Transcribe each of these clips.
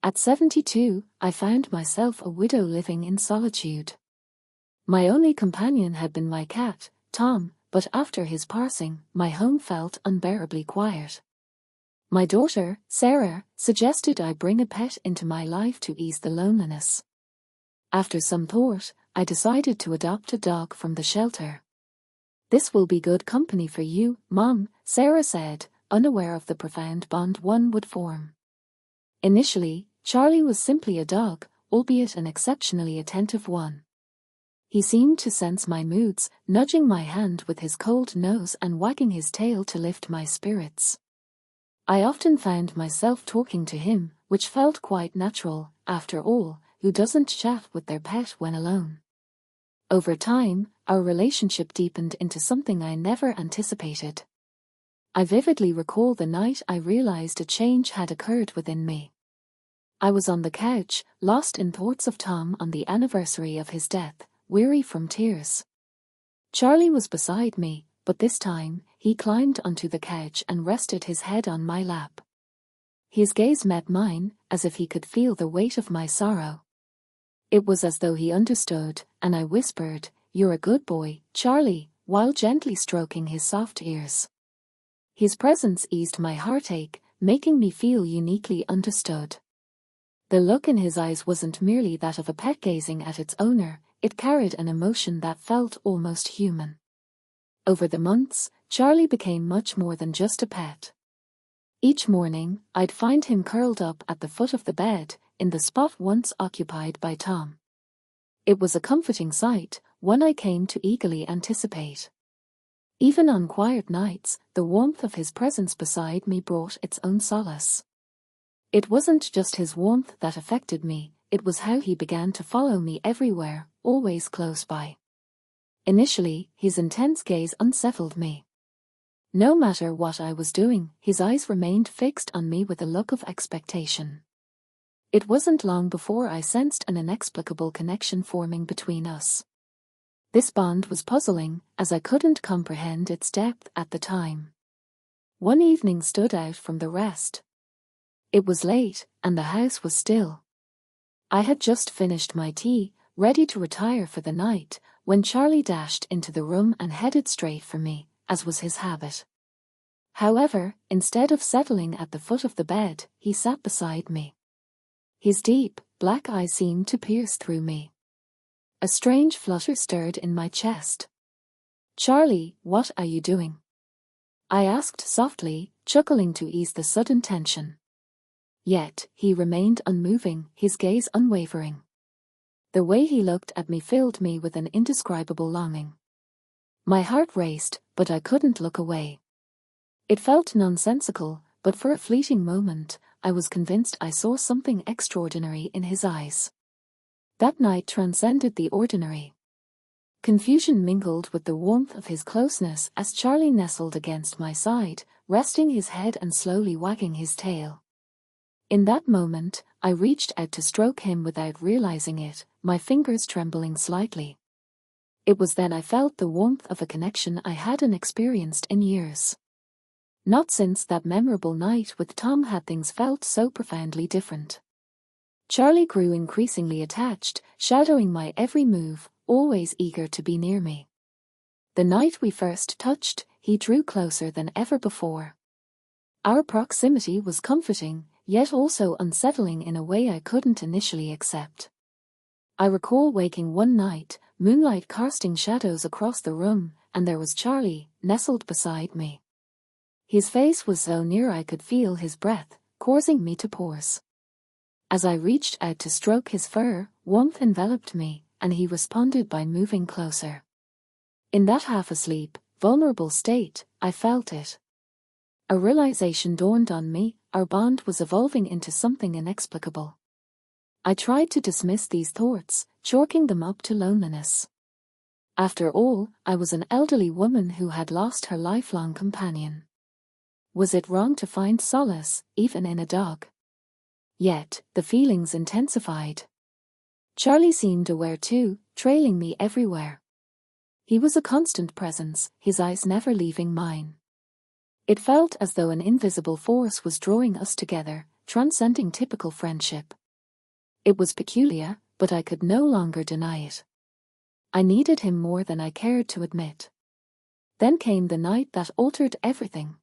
At 72, I found myself a widow living in solitude. My only companion had been my cat, Tom, but after his passing, my home felt unbearably quiet. My daughter, Sarah, suggested I bring a pet into my life to ease the loneliness. After some thought, I decided to adopt a dog from the shelter. "This will be good company for you, Mom," Sarah said, unaware of the profound bond one would form. Initially, Charlie was simply a dog, albeit an exceptionally attentive one. He seemed to sense my moods, nudging my hand with his cold nose and wagging his tail to lift my spirits. I often found myself talking to him, which felt quite natural. After all, who doesn't chat with their pet when alone? Over time, our relationship deepened into something I never anticipated. I vividly recall the night I realized a change had occurred within me. I was on the couch, lost in thoughts of Tom on the anniversary of his death, weary from tears. Charlie was beside me, but this time, he climbed onto the couch and rested his head on my lap. His gaze met mine, as if he could feel the weight of my sorrow. It was as though he understood, and I whispered, "You're a good boy, Charlie," while gently stroking his soft ears. His presence eased my heartache, making me feel uniquely understood. The look in his eyes wasn't merely that of a pet gazing at its owner, it carried an emotion that felt almost human. Over the months, Charlie became much more than just a pet. Each morning, I'd find him curled up at the foot of the bed, in the spot once occupied by Tom. It was a comforting sight, one I came to eagerly anticipate. Even on quiet nights, the warmth of his presence beside me brought its own solace. It wasn't just his warmth that affected me, it was how he began to follow me everywhere, always close by. Initially, his intense gaze unsettled me. No matter what I was doing, his eyes remained fixed on me with a look of expectation. It wasn't long before I sensed an inexplicable connection forming between us. This bond was puzzling, as I couldn't comprehend its depth at the time. One evening stood out from the rest. It was late, and the house was still. I had just finished my tea, ready to retire for the night, when Charlie dashed into the room and headed straight for me, as was his habit. However, instead of settling at the foot of the bed, he sat beside me. His deep, black eyes seemed to pierce through me. A strange flutter stirred in my chest. "Charlie, what are you doing?" I asked softly, chuckling to ease the sudden tension. Yet, he remained unmoving, his gaze unwavering. The way he looked at me filled me with an indescribable longing. My heart raced, but I couldn't look away. It felt nonsensical, but for a fleeting moment, I was convinced I saw something extraordinary in his eyes. That night transcended the ordinary. Confusion mingled with the warmth of his closeness as Charlie nestled against my side, resting his head and slowly wagging his tail. In that moment, I reached out to stroke him without realizing it, my fingers trembling slightly. It was then I felt the warmth of a connection I hadn't experienced in years. Not since that memorable night with Tom had things felt so profoundly different. Charlie grew increasingly attached, shadowing my every move, always eager to be near me. The night we first touched, he drew closer than ever before. Our proximity was comforting, yet also unsettling in a way I couldn't initially accept. I recall waking one night, moonlight casting shadows across the room, and there was Charlie, nestled beside me. His face was so near I could feel his breath, causing me to pause. As I reached out to stroke his fur, warmth enveloped me, and he responded by moving closer. In that half-asleep, vulnerable state, I felt it. A realization dawned on me, our bond was evolving into something inexplicable. I tried to dismiss these thoughts, chalking them up to loneliness. After all, I was an elderly woman who had lost her lifelong companion. Was it wrong to find solace, even in a dog? Yet, the feelings intensified. Charlie seemed aware too, trailing me everywhere. He was a constant presence, his eyes never leaving mine. It felt as though an invisible force was drawing us together, transcending typical friendship. It was peculiar, but I could no longer deny it. I needed him more than I cared to admit. Then came the night that altered everything.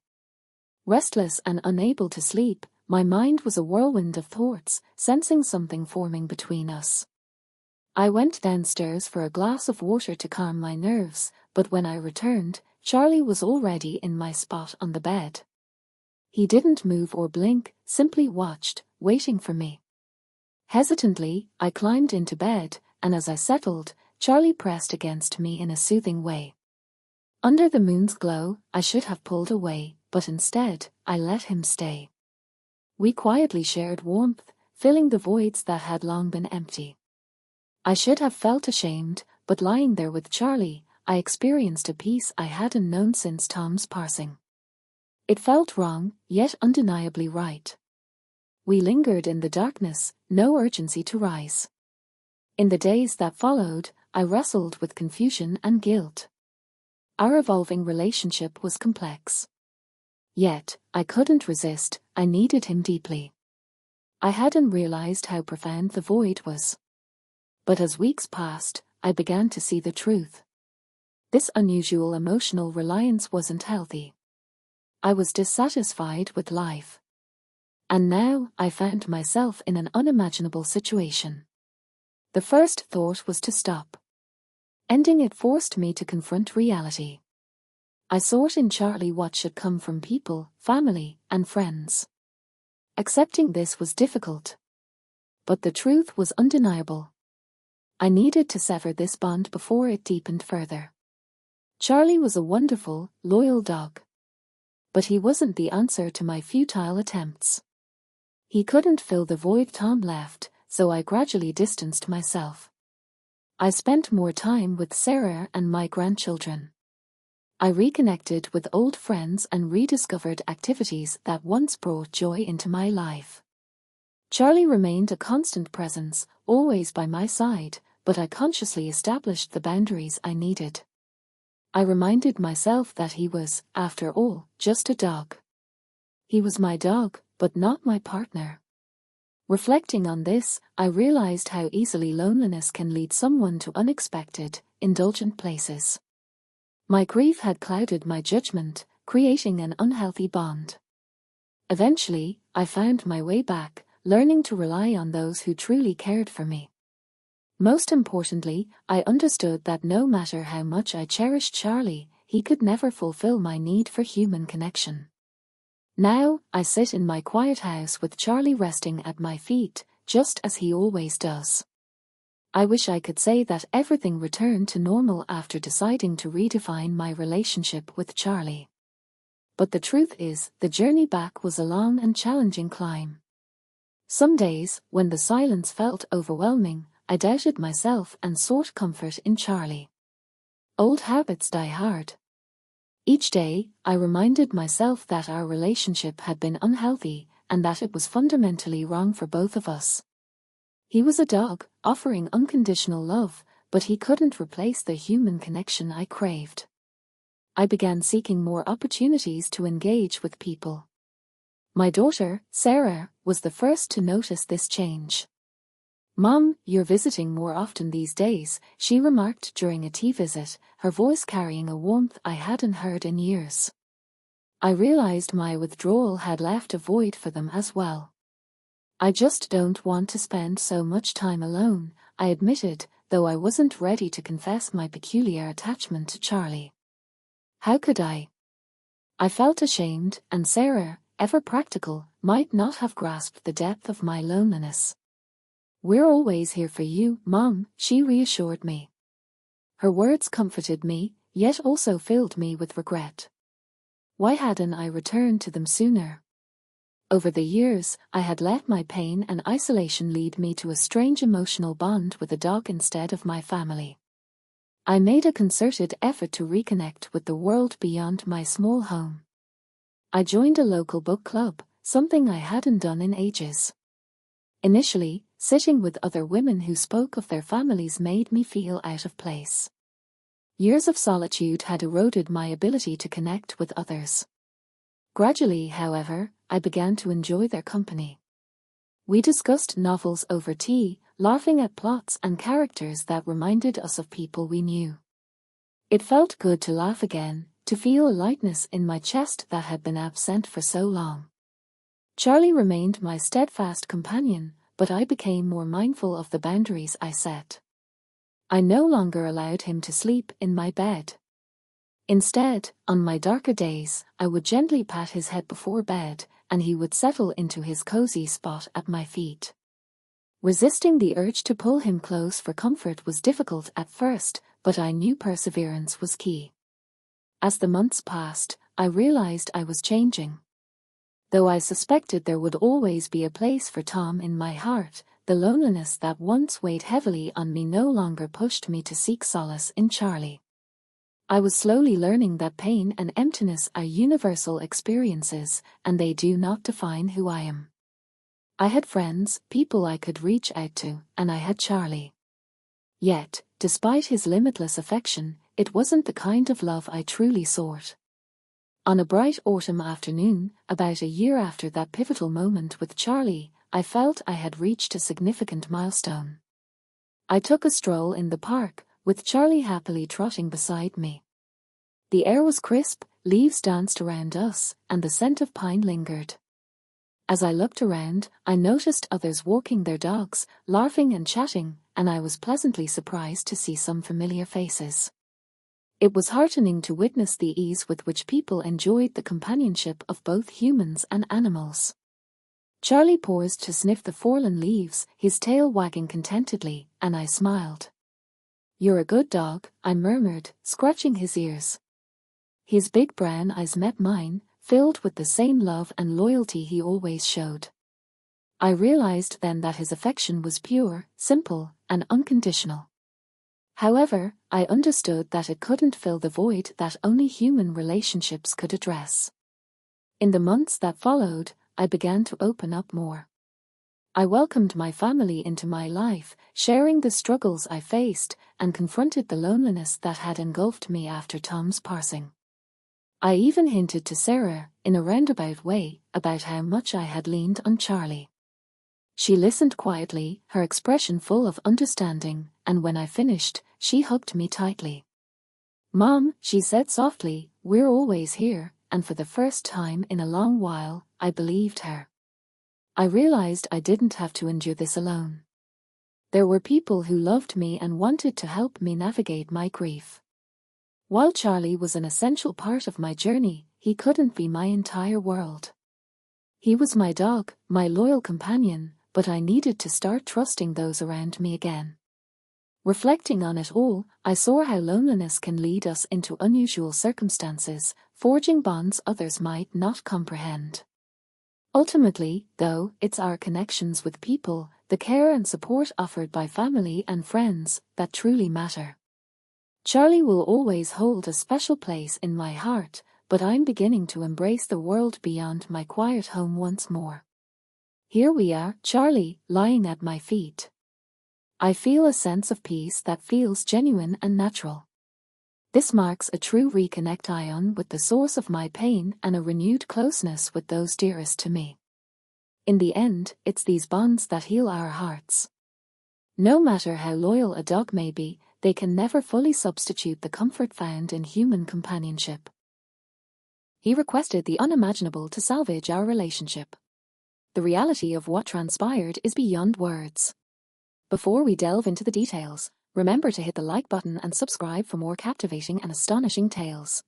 Restless and unable to sleep, my mind was a whirlwind of thoughts, sensing something forming between us. I went downstairs for a glass of water to calm my nerves, but when I returned, Charlie was already in my spot on the bed. He didn't move or blink, simply watched, waiting for me. Hesitantly, I climbed into bed, and as I settled, Charlie pressed against me in a soothing way. Under the moon's glow, I should have pulled away, but instead, I let him stay. We quietly shared warmth, filling the voids that had long been empty. I should have felt ashamed, but lying there with Charlie, I experienced a peace I hadn't known since Tom's passing. It felt wrong, yet undeniably right. We lingered in the darkness, no urgency to rise. In the days that followed, I wrestled with confusion and guilt. Our evolving relationship was complex. Yet, I couldn't resist, I needed him deeply. I hadn't realized how profound the void was. But as weeks passed, I began to see the truth. This unusual emotional reliance wasn't healthy. I was dissatisfied with life. And now, I found myself in an unimaginable situation. The first thought was to stop. Ending it forced me to confront reality. I sought in Charlie what should come from people, family, and friends. Accepting this was difficult. But the truth was undeniable. I needed to sever this bond before it deepened further. Charlie was a wonderful, loyal dog. But he wasn't the answer to my futile attempts. He couldn't fill the void Tom left, so I gradually distanced myself. I spent more time with Sarah and my grandchildren. I reconnected with old friends and rediscovered activities that once brought joy into my life. Charlie remained a constant presence, always by my side, but I consciously established the boundaries I needed. I reminded myself that he was, after all, just a dog. He was my dog, but not my partner. Reflecting on this, I realized how easily loneliness can lead someone to unexpected, indulgent places. My grief had clouded my judgment, creating an unhealthy bond. Eventually, I found my way back, learning to rely on those who truly cared for me. Most importantly, I understood that no matter how much I cherished Charlie, he could never fulfill my need for human connection. Now, I sit in my quiet house with Charlie resting at my feet, just as he always does. I wish I could say that everything returned to normal after deciding to redefine my relationship with Charlie. But the truth is, the journey back was a long and challenging climb. Some days, when the silence felt overwhelming, I doubted myself and sought comfort in Charlie. Old habits die hard. Each day, I reminded myself that our relationship had been unhealthy and that it was fundamentally wrong for both of us. He was a dog, offering unconditional love, but he couldn't replace the human connection I craved. I began seeking more opportunities to engage with people. My daughter, Sarah, was the first to notice this change. "Mom, you're visiting more often these days," she remarked during a tea visit, her voice carrying a warmth I hadn't heard in years. I realized my withdrawal had left a void for them as well. "I just don't want to spend so much time alone," I admitted, though I wasn't ready to confess my peculiar attachment to Charlie. How could I? I felt ashamed, and Sarah, ever practical, might not have grasped the depth of my loneliness. "We're always here for you, Mom," she reassured me. Her words comforted me, yet also filled me with regret. Why hadn't I returned to them sooner? Over the years, I had let my pain and isolation lead me to a strange emotional bond with a dog instead of my family. I made a concerted effort to reconnect with the world beyond my small home. I joined a local book club, something I hadn't done in ages. Initially, sitting with other women who spoke of their families made me feel out of place. Years of solitude had eroded my ability to connect with others. Gradually, however, I began to enjoy their company. We discussed novels over tea, laughing at plots and characters that reminded us of people we knew. It felt good to laugh again, to feel a lightness in my chest that had been absent for so long. Charlie remained my steadfast companion, but I became more mindful of the boundaries I set. I no longer allowed him to sleep in my bed. Instead, on my darker days, I would gently pat his head before bed, and he would settle into his cozy spot at my feet. Resisting the urge to pull him close for comfort was difficult at first, but I knew perseverance was key. As the months passed, I realized I was changing. Though I suspected there would always be a place for Tom in my heart, the loneliness that once weighed heavily on me no longer pushed me to seek solace in Charlie. I was slowly learning that pain and emptiness are universal experiences, and they do not define who I am. I had friends, people I could reach out to, and I had Charlie. Yet, despite his limitless affection, it wasn't the kind of love I truly sought. On a bright autumn afternoon, about a year after that pivotal moment with Charlie, I felt I had reached a significant milestone. I took a stroll in the park, with Charlie happily trotting beside me. The air was crisp, leaves danced around us, and the scent of pine lingered. As I looked around, I noticed others walking their dogs, laughing and chatting, and I was pleasantly surprised to see some familiar faces. It was heartening to witness the ease with which people enjoyed the companionship of both humans and animals. Charlie paused to sniff the fallen leaves, his tail wagging contentedly, and I smiled. "You're a good dog," I murmured, scratching his ears. His big brown eyes met mine, filled with the same love and loyalty he always showed. I realized then that his affection was pure, simple, and unconditional. However, I understood that it couldn't fill the void that only human relationships could address. In the months that followed, I began to open up more. I welcomed my family into my life, sharing the struggles I faced, and confronted the loneliness that had engulfed me after Tom's passing. I even hinted to Sarah, in a roundabout way, about how much I had leaned on Charlie. She listened quietly, her expression full of understanding, and when I finished, she hugged me tightly. "Mom," she said softly, "we're always here," and for the first time in a long while, I believed her. I realized I didn't have to endure this alone. There were people who loved me and wanted to help me navigate my grief. While Charlie was an essential part of my journey, he couldn't be my entire world. He was my dog, my loyal companion, but I needed to start trusting those around me again. Reflecting on it all, I saw how loneliness can lead us into unusual circumstances, forging bonds others might not comprehend. Ultimately, though, it's our connections with people, the care and support offered by family and friends, that truly matter. Charlie will always hold a special place in my heart, but I'm beginning to embrace the world beyond my quiet home once more. Here we are, Charlie, lying at my feet. I feel a sense of peace that feels genuine and natural. This marks a true reconnection with the source of my pain and a renewed closeness with those dearest to me. In the end, it's these bonds that heal our hearts. No matter how loyal a dog may be, they can never fully substitute the comfort found in human companionship. He requested the unimaginable to salvage our relationship. The reality of what transpired is beyond words. Before we delve into the details, remember to hit the like button and subscribe for more captivating and astonishing tales.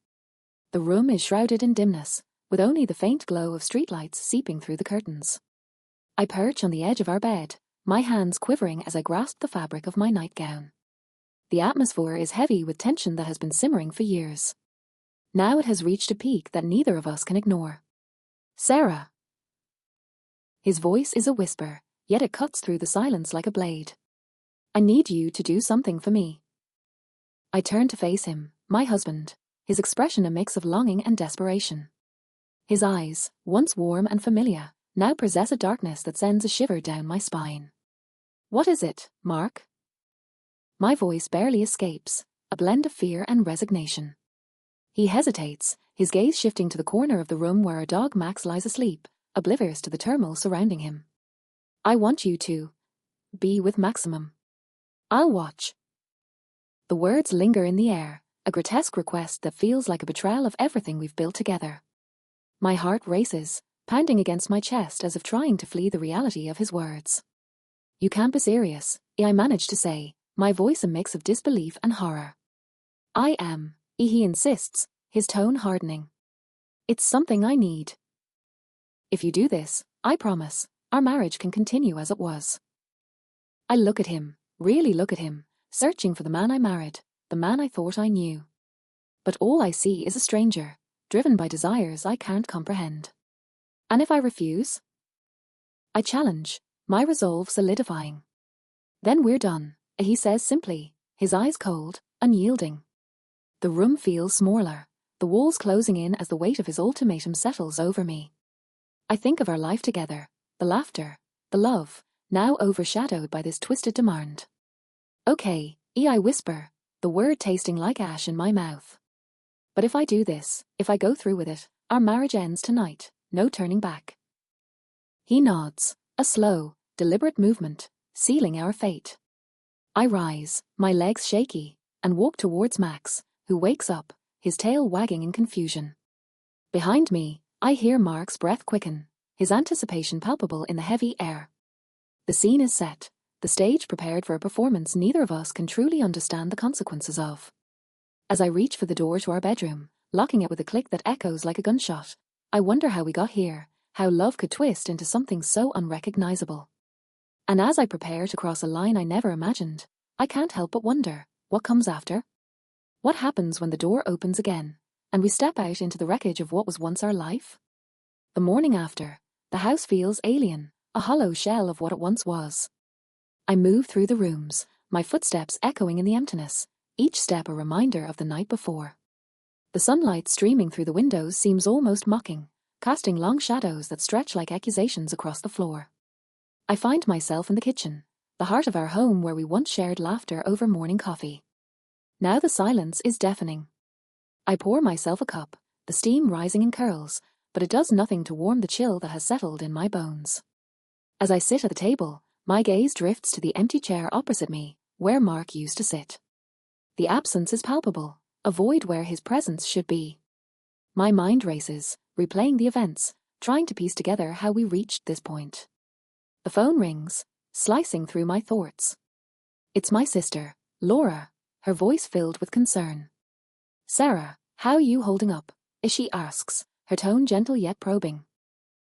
The room is shrouded in dimness, with only the faint glow of streetlights seeping through the curtains. I perch on the edge of our bed, my hands quivering as I grasp the fabric of my nightgown. The atmosphere is heavy with tension that has been simmering for years. Now it has reached a peak that neither of us can ignore. "Sarah." His voice is a whisper, yet it cuts through the silence like a blade. "I need you to do something for me." I turn to face him, my husband, his expression a mix of longing and desperation. His eyes, once warm and familiar, now possess a darkness that sends a shiver down my spine. "What is it, Mark?" My voice barely escapes, a blend of fear and resignation. He hesitates, his gaze shifting to the corner of the room where our dog Max lies asleep, oblivious to the turmoil surrounding him. I want you to be with Maximum. I'll watch. The words linger in the air, a grotesque request that feels like a betrayal of everything we've built together. My heart races, pounding against my chest as if trying to flee the reality of his words. You can't be serious, I manage to say, my voice a mix of disbelief and horror. I am, he insists, his tone hardening. It's something I need. If you do this, I promise, our marriage can continue as it was. I look at him, really look at him, searching for the man I married, the man I thought I knew. But all I see is a stranger, driven by desires I can't comprehend. And if I refuse? I challenge, my resolve solidifying. Then we're done, he says simply, his eyes cold, unyielding. The room feels smaller, the walls closing in as the weight of his ultimatum settles over me. I think of our life together, the laughter, the love, now overshadowed by this twisted demand. Okay, I whisper, the word tasting like ash in my mouth. But if I do this, if I go through with it, our marriage ends tonight, no turning back. He nods, a slow, deliberate movement, sealing our fate. I rise, my legs shaky, and walk towards Max, who wakes up, his tail wagging in confusion. Behind me, I hear Mark's breath quicken, his anticipation palpable in the heavy air. The scene is set, the stage prepared for a performance neither of us can truly understand the consequences of. As I reach for the door to our bedroom, locking it with a click that echoes like a gunshot, I wonder how we got here, how love could twist into something so unrecognizable. And as I prepare to cross a line I never imagined, I can't help but wonder, what comes after? What happens when the door opens again, and we step out into the wreckage of what was once our life? The morning after, the house feels alien, a hollow shell of what it once was. I move through the rooms, my footsteps echoing in the emptiness, each step a reminder of the night before. The sunlight streaming through the windows seems almost mocking, casting long shadows that stretch like accusations across the floor. I find myself in the kitchen, the heart of our home where we once shared laughter over morning coffee. Now the silence is deafening. I pour myself a cup, the steam rising in curls, but it does nothing to warm the chill that has settled in my bones. As I sit at the table, my gaze drifts to the empty chair opposite me, where Mark used to sit. The absence is palpable, a void where his presence should be. My mind races, replaying the events, trying to piece together how we reached this point. The phone rings, slicing through my thoughts. It's my sister, Laura, her voice filled with concern. Sarah, how you holding up? She asks, her tone gentle yet probing.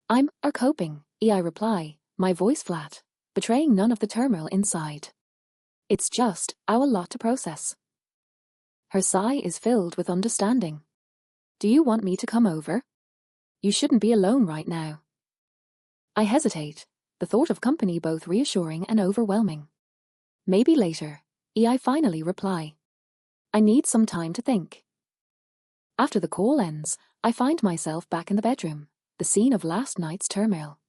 I'm coping, I reply, my voice flat, betraying none of the turmoil inside. It's just a lot to process. Her sigh is filled with understanding. Do you want me to come over? You shouldn't be alone right now. I hesitate, the thought of company both reassuring and overwhelming. Maybe later, I finally reply. I need some time to think. After the call ends, I find myself back in the bedroom, the scene of last night's turmoil.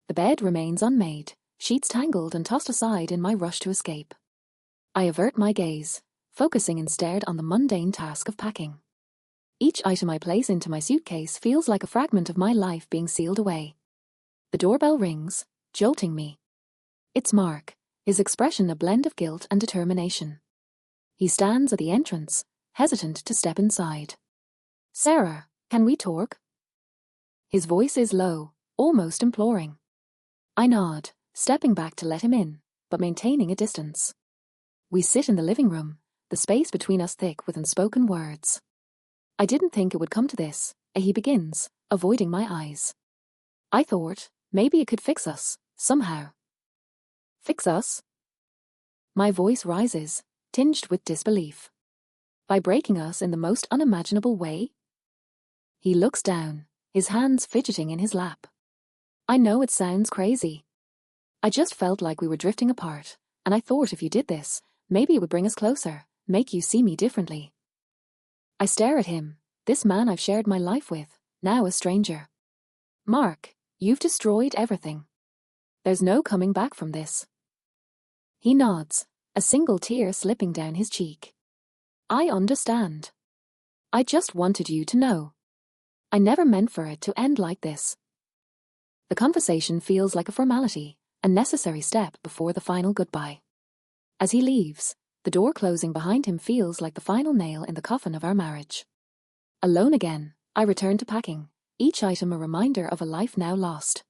The bed remains unmade, sheets tangled and tossed aside in my rush to escape. I avert my gaze, focusing instead on the mundane task of packing. Each item I place into my suitcase feels like a fragment of my life being sealed away. The doorbell rings, jolting me. It's Mark, his expression a blend of guilt and determination. He stands at the entrance, hesitant to step inside. Sarah, can we talk? His voice is low, almost imploring. I nod, stepping back to let him in, but maintaining a distance. We sit in the living room, the space between us thick with unspoken words. I didn't think it would come to this, he begins, avoiding my eyes. I thought, maybe it could fix us, somehow. Fix us? My voice rises, tinged with disbelief. By breaking us in the most unimaginable way? He looks down, his hands fidgeting in his lap. I know it sounds crazy. I just felt like we were drifting apart, and I thought if you did this, maybe it would bring us closer, make you see me differently. I stare at him, this man I've shared my life with, now a stranger. Mark, you've destroyed everything. There's no coming back from this. He nods, a single tear slipping down his cheek. I understand. I just wanted you to know. I never meant for it to end like this. The conversation feels like a formality, a necessary step before the final goodbye. As he leaves, the door closing behind him feels like the final nail in the coffin of our marriage. Alone again, I return to packing, each item a reminder of a life now lost.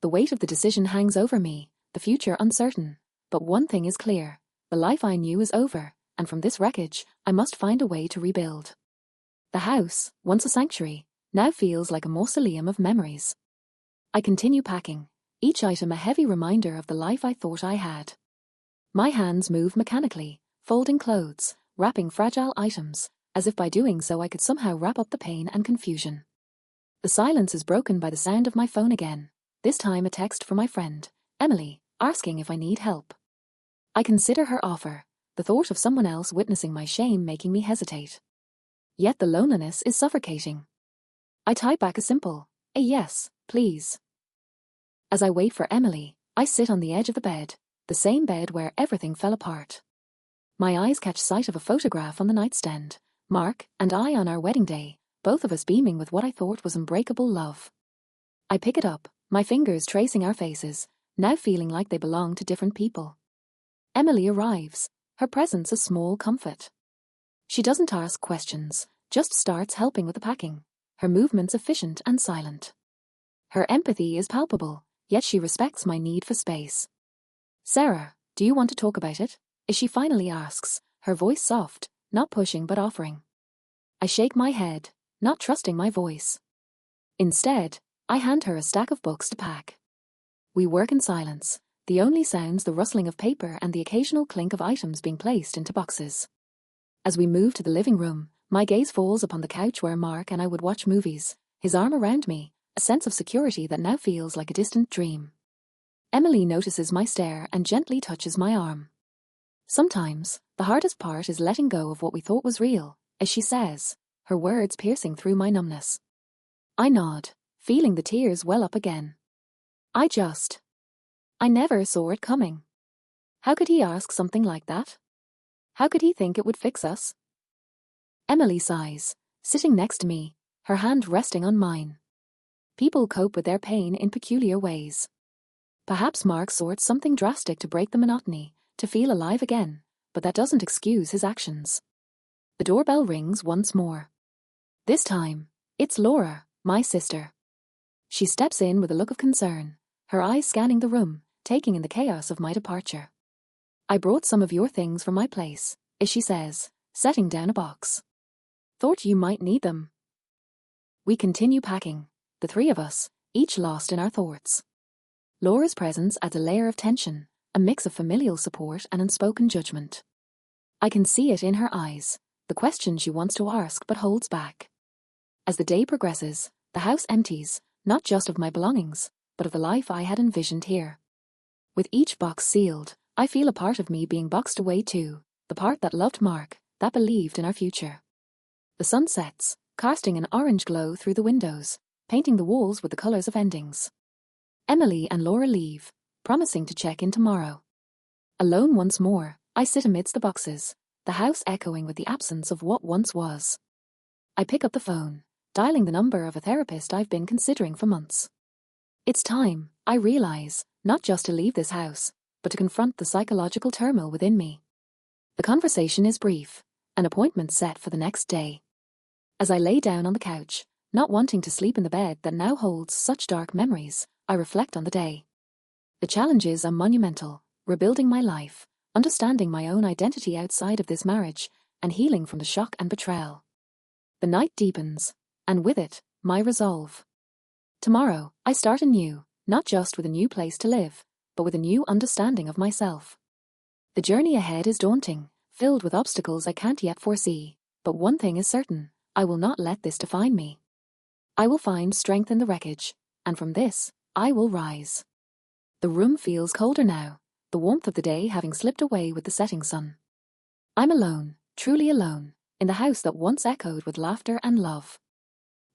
The weight of the decision hangs over me, the future uncertain, but one thing is clear, the life I knew is over, and from this wreckage, I must find a way to rebuild. The house, once a sanctuary, now feels like a mausoleum of memories. I continue packing, each item a heavy reminder of the life I thought I had. My hands move mechanically, folding clothes, wrapping fragile items, as if by doing so I could somehow wrap up the pain and confusion. The silence is broken by the sound of my phone again, this time a text from my friend, Emily, asking if I need help. I consider her offer, the thought of someone else witnessing my shame making me hesitate. Yet the loneliness is suffocating. I type back a simple, a yes, please. As I wait for Emily, I sit on the edge of the bed, the same bed where everything fell apart. My eyes catch sight of a photograph on the nightstand, Mark and I on our wedding day, both of us beaming with what I thought was unbreakable love. I pick it up, my fingers tracing our faces, now feeling like they belong to different people. Emily arrives, her presence a small comfort. She doesn't ask questions, just starts helping with the packing, her movements efficient and silent. Her empathy is palpable, yet she respects my need for space. "Sarah, do you want to talk about it?" she finally asks, her voice soft, not pushing but offering. I shake my head, not trusting my voice. Instead, I hand her a stack of books to pack. We work in silence, the only sounds the rustling of paper and the occasional clink of items being placed into boxes. As we move to the living room, my gaze falls upon the couch where Mark and I would watch movies, his arm around me, a sense of security that now feels like a distant dream. Emily notices my stare and gently touches my arm. Sometimes, the hardest part is letting go of what we thought was real, as she says, her words piercing through my numbness. I nod, feeling the tears well up again. I never saw it coming. How could he ask something like that? How could he think it would fix us? Emily sighs, sitting next to me, her hand resting on mine. People cope with their pain in peculiar ways. Perhaps Mark sought something drastic to break the monotony, to feel alive again, but that doesn't excuse his actions. The doorbell rings once more. This time, it's Laura, my sister. She steps in with a look of concern, her eyes scanning the room, taking in the chaos of my departure. "I brought some of your things from my place," she says, setting down a box. "Thought you might need them." We continue packing, the three of us, each lost in our thoughts. Laura's presence adds a layer of tension, a mix of familial support and unspoken judgment. I can see it in her eyes, the question she wants to ask but holds back. As the day progresses, the house empties, not just of my belongings, but of the life I had envisioned here. With each box sealed, I feel a part of me being boxed away too, the part that loved Mark, that believed in our future. The sun sets, casting an orange glow through the windows, painting the walls with the colors of endings. Emily and Laura leave, promising to check in tomorrow. Alone once more, I sit amidst the boxes, the house echoing with the absence of what once was. I pick up the phone, dialing the number of a therapist I've been considering for months. It's time, I realize, not just to leave this house, but to confront the psychological turmoil within me. The conversation is brief, an appointment set for the next day. As I lay down on the couch, not wanting to sleep in the bed that now holds such dark memories, I reflect on the day. The challenges are monumental, rebuilding my life, understanding my own identity outside of this marriage, and healing from the shock and betrayal. The night deepens, and with it, my resolve. Tomorrow, I start anew, not just with a new place to live, but with a new understanding of myself. The journey ahead is daunting, filled with obstacles I can't yet foresee, but one thing is certain, I will not let this define me. I will find strength in the wreckage, and from this, I will rise. The room feels colder now, the warmth of the day having slipped away with the setting sun. I'm alone, truly alone, in the house that once echoed with laughter and love.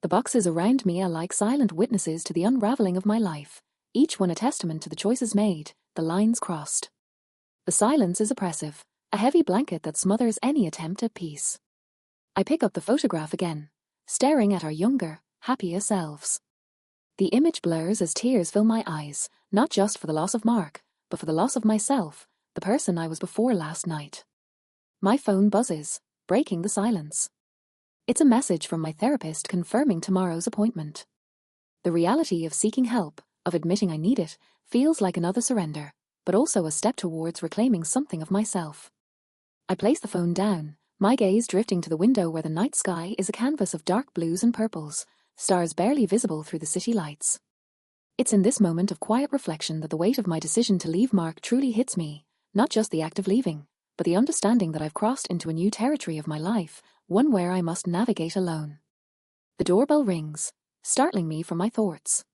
The boxes around me are like silent witnesses to the unraveling of my life, each one a testament to the choices made, the lines crossed. The silence is oppressive, a heavy blanket that smothers any attempt at peace. I pick up the photograph again, staring at our younger, happier selves. The image blurs as tears fill my eyes, not just for the loss of Mark, but for the loss of myself, the person I was before last night. My phone buzzes, breaking the silence. It's a message from my therapist confirming tomorrow's appointment. The reality of seeking help, of admitting I need it, feels like another surrender, but also a step towards reclaiming something of myself. I place the phone down, my gaze drifting to the window where the night sky is a canvas of dark blues and purples, stars barely visible through the city lights. It's in this moment of quiet reflection that the weight of my decision to leave Mark truly hits me, not just the act of leaving, but the understanding that I've crossed into a new territory of my life, one where I must navigate alone. The doorbell rings, startling me from my thoughts.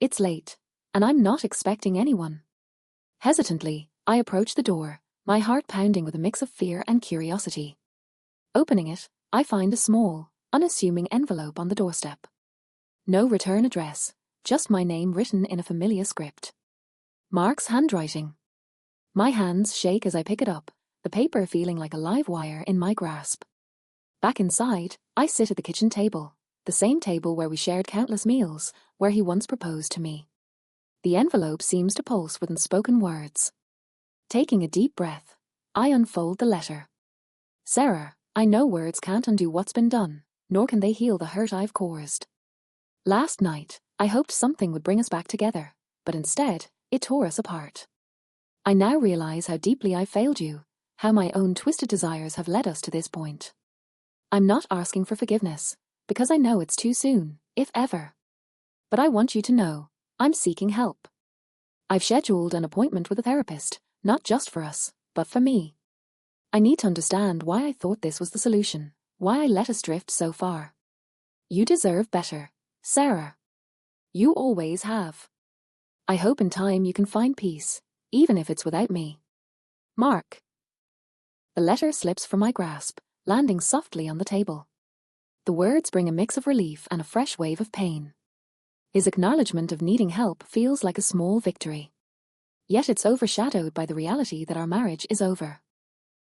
It's late, and I'm not expecting anyone. Hesitantly, I approach the door, my heart pounding with a mix of fear and curiosity. Opening it, I find a small, unassuming envelope on the doorstep. No return address, just my name written in a familiar script. Mark's handwriting. My hands shake as I pick it up, the paper feeling like a live wire in my grasp. Back inside, I sit at the kitchen table, the same table where we shared countless meals, where he once proposed to me. The envelope seems to pulse with unspoken words. Taking a deep breath, I unfold the letter. Sarah, I know words can't undo what's been done, nor can they heal the hurt I've caused. Last night, I hoped something would bring us back together, but instead, it tore us apart. I now realize how deeply I failed you, how my own twisted desires have led us to this point. I'm not asking for forgiveness, because I know it's too soon, if ever. But I want you to know, I'm seeking help. I've scheduled an appointment with a therapist, not just for us, but for me. I need to understand why I thought this was the solution, why I let us drift so far. You deserve better, Sarah. You always have. I hope in time you can find peace, even if it's without me. Mark. The letter slips from my grasp, landing softly on the table. The words bring a mix of relief and a fresh wave of pain. His acknowledgement of needing help feels like a small victory. Yet it's overshadowed by the reality that our marriage is over.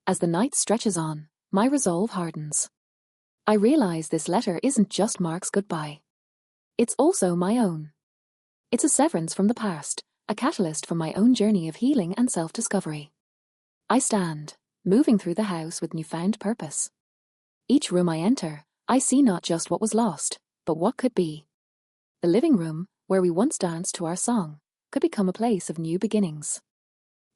As the night stretches on, my resolve hardens. I realize this letter isn't just Mark's goodbye. It's also my own. It's a severance from the past, a catalyst for my own journey of healing and self-discovery. I stand, moving through the house with newfound purpose. Each room I enter, I see not just what was lost, but what could be. The living room, where we once danced to our song, could become a place of new beginnings.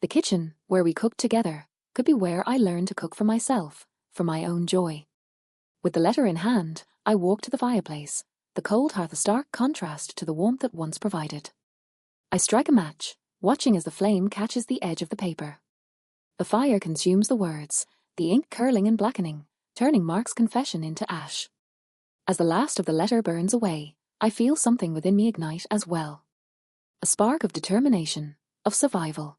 The kitchen, where we cooked together, could be where I learned to cook for myself, for my own joy. With the letter in hand, I walk to the fireplace, the cold hearth a stark contrast to the warmth it once provided. I strike a match, watching as the flame catches the edge of the paper. The fire consumes the words, the ink curling and blackening, turning Mark's confession into ash. As the last of the letter burns away, I feel something within me ignite as well. A spark of determination, of survival.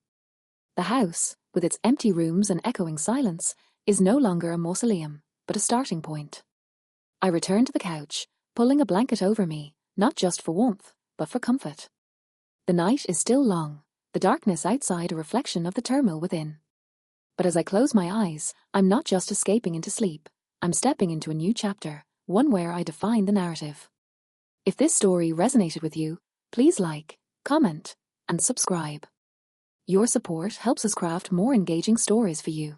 The house, with its empty rooms and echoing silence, is no longer a mausoleum, but a starting point. I return to the couch, pulling a blanket over me, not just for warmth, but for comfort. The night is still long, the darkness outside a reflection of the turmoil within. But as I close my eyes, I'm not just escaping into sleep, I'm stepping into a new chapter, one where I define the narrative. If this story resonated with you, please like, comment, and subscribe. Your support helps us craft more engaging stories for you.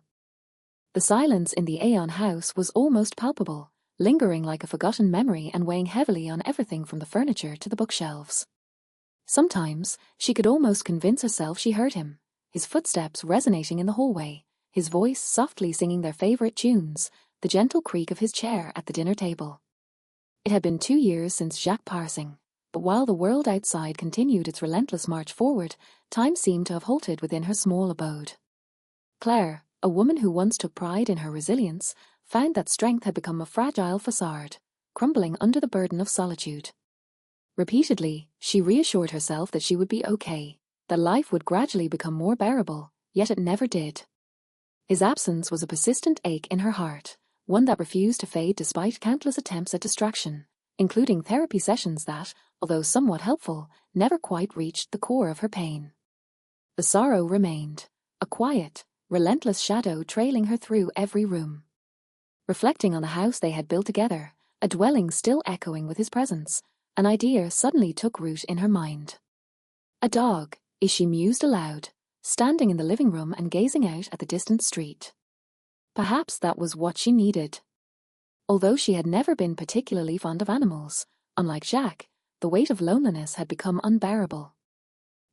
The silence in the Aeon house was almost palpable, lingering like a forgotten memory and weighing heavily on everything from the furniture to the bookshelves. Sometimes, she could almost convince herself she heard him, his footsteps resonating in the hallway, his voice softly singing their favorite tunes, the gentle creak of his chair at the dinner table. It had been 2 years since Jacques' passing, but while the world outside continued its relentless march forward, time seemed to have halted within her small abode. Claire, a woman who once took pride in her resilience, found that strength had become a fragile facade, crumbling under the burden of solitude. Repeatedly, she reassured herself that she would be okay, that life would gradually become more bearable, yet it never did. His absence was a persistent ache in her heart, one that refused to fade despite countless attempts at distraction, including therapy sessions that, although somewhat helpful, never quite reached the core of her pain. The sorrow remained, a quiet, relentless shadow trailing her through every room. Reflecting on the house they had built together, a dwelling still echoing with his presence, an idea suddenly took root in her mind. A dog, she mused aloud, standing in the living room and gazing out at the distant street. Perhaps that was what she needed. Although she had never been particularly fond of animals, unlike Jack, the weight of loneliness had become unbearable.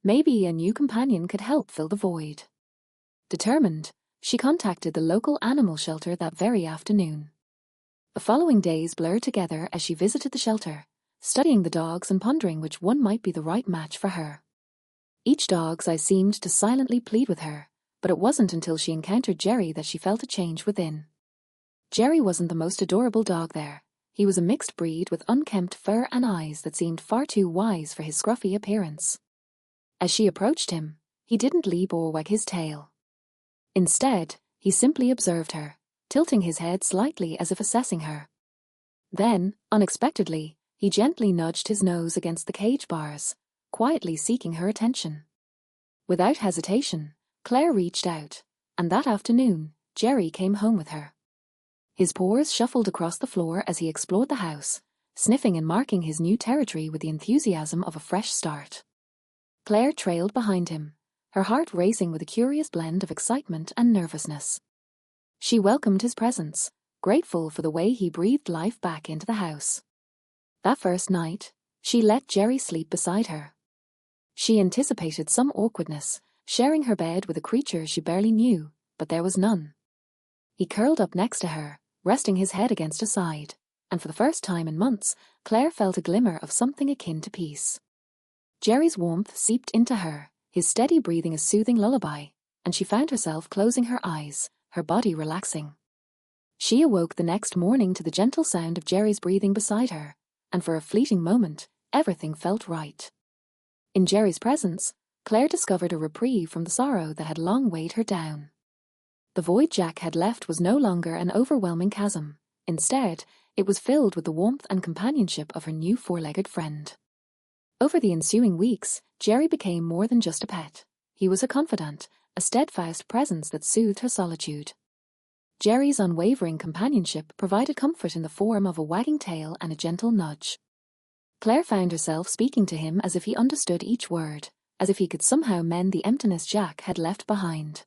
Maybe a new companion could help fill the void. Determined, she contacted the local animal shelter that very afternoon. The following days blurred together as she visited the shelter, studying the dogs and pondering which one might be the right match for her. Each dog's eye seemed to silently plead with her, but it wasn't until she encountered Jerry that she felt a change within. Jerry wasn't the most adorable dog there. He was a mixed breed with unkempt fur and eyes that seemed far too wise for his scruffy appearance. As she approached him, he didn't leap or wag his tail. Instead, he simply observed her, tilting his head slightly as if assessing her. Then, unexpectedly, he gently nudged his nose against the cage bars, quietly seeking her attention. Without hesitation, Claire reached out, and that afternoon, Jerry came home with her. His paws shuffled across the floor as he explored the house, sniffing and marking his new territory with the enthusiasm of a fresh start. Claire trailed behind him, her heart racing with a curious blend of excitement and nervousness. She welcomed his presence, grateful for the way he breathed life back into the house. That first night, she let Jerry sleep beside her. She anticipated some awkwardness, sharing her bed with a creature she barely knew, but there was none. He curled up next to her, resting his head against her side, and for the first time in months, Claire felt a glimmer of something akin to peace. Jerry's warmth seeped into her, his steady breathing a soothing lullaby, and she found herself closing her eyes, her body relaxing. She awoke the next morning to the gentle sound of Jerry's breathing beside her, and for a fleeting moment, everything felt right. In Jerry's presence, Claire discovered a reprieve from the sorrow that had long weighed her down. The void Jack had left was no longer an overwhelming chasm. Instead, it was filled with the warmth and companionship of her new four-legged friend. Over the ensuing weeks, Jerry became more than just a pet. He was a confidant, a steadfast presence that soothed her solitude. Jerry's unwavering companionship provided comfort in the form of a wagging tail and a gentle nudge. Claire found herself speaking to him as if he understood each word, as if he could somehow mend the emptiness Jack had left behind.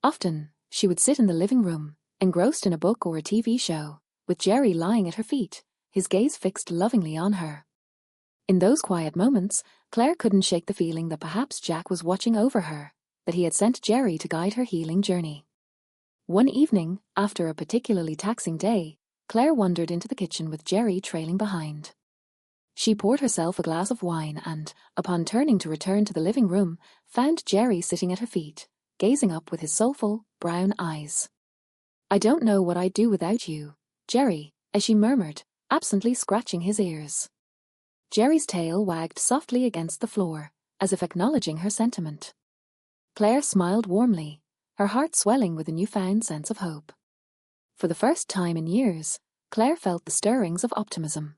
Often, she would sit in the living room, engrossed in a book or a TV show, with Jerry lying at her feet, his gaze fixed lovingly on her. In those quiet moments, Claire couldn't shake the feeling that perhaps Jack was watching over her, that he had sent Jerry to guide her healing journey. One evening, after a particularly taxing day, Claire wandered into the kitchen with Jerry trailing behind. She poured herself a glass of wine and, upon turning to return to the living room, found Jerry sitting at her feet, gazing up with his soulful, brown eyes. "I don't know what I'd do without you, Jerry," as she murmured, absently scratching his ears. Jerry's tail wagged softly against the floor, as if acknowledging her sentiment. Claire smiled warmly, her heart swelling with a newfound sense of hope. For the first time in years, Claire felt the stirrings of optimism.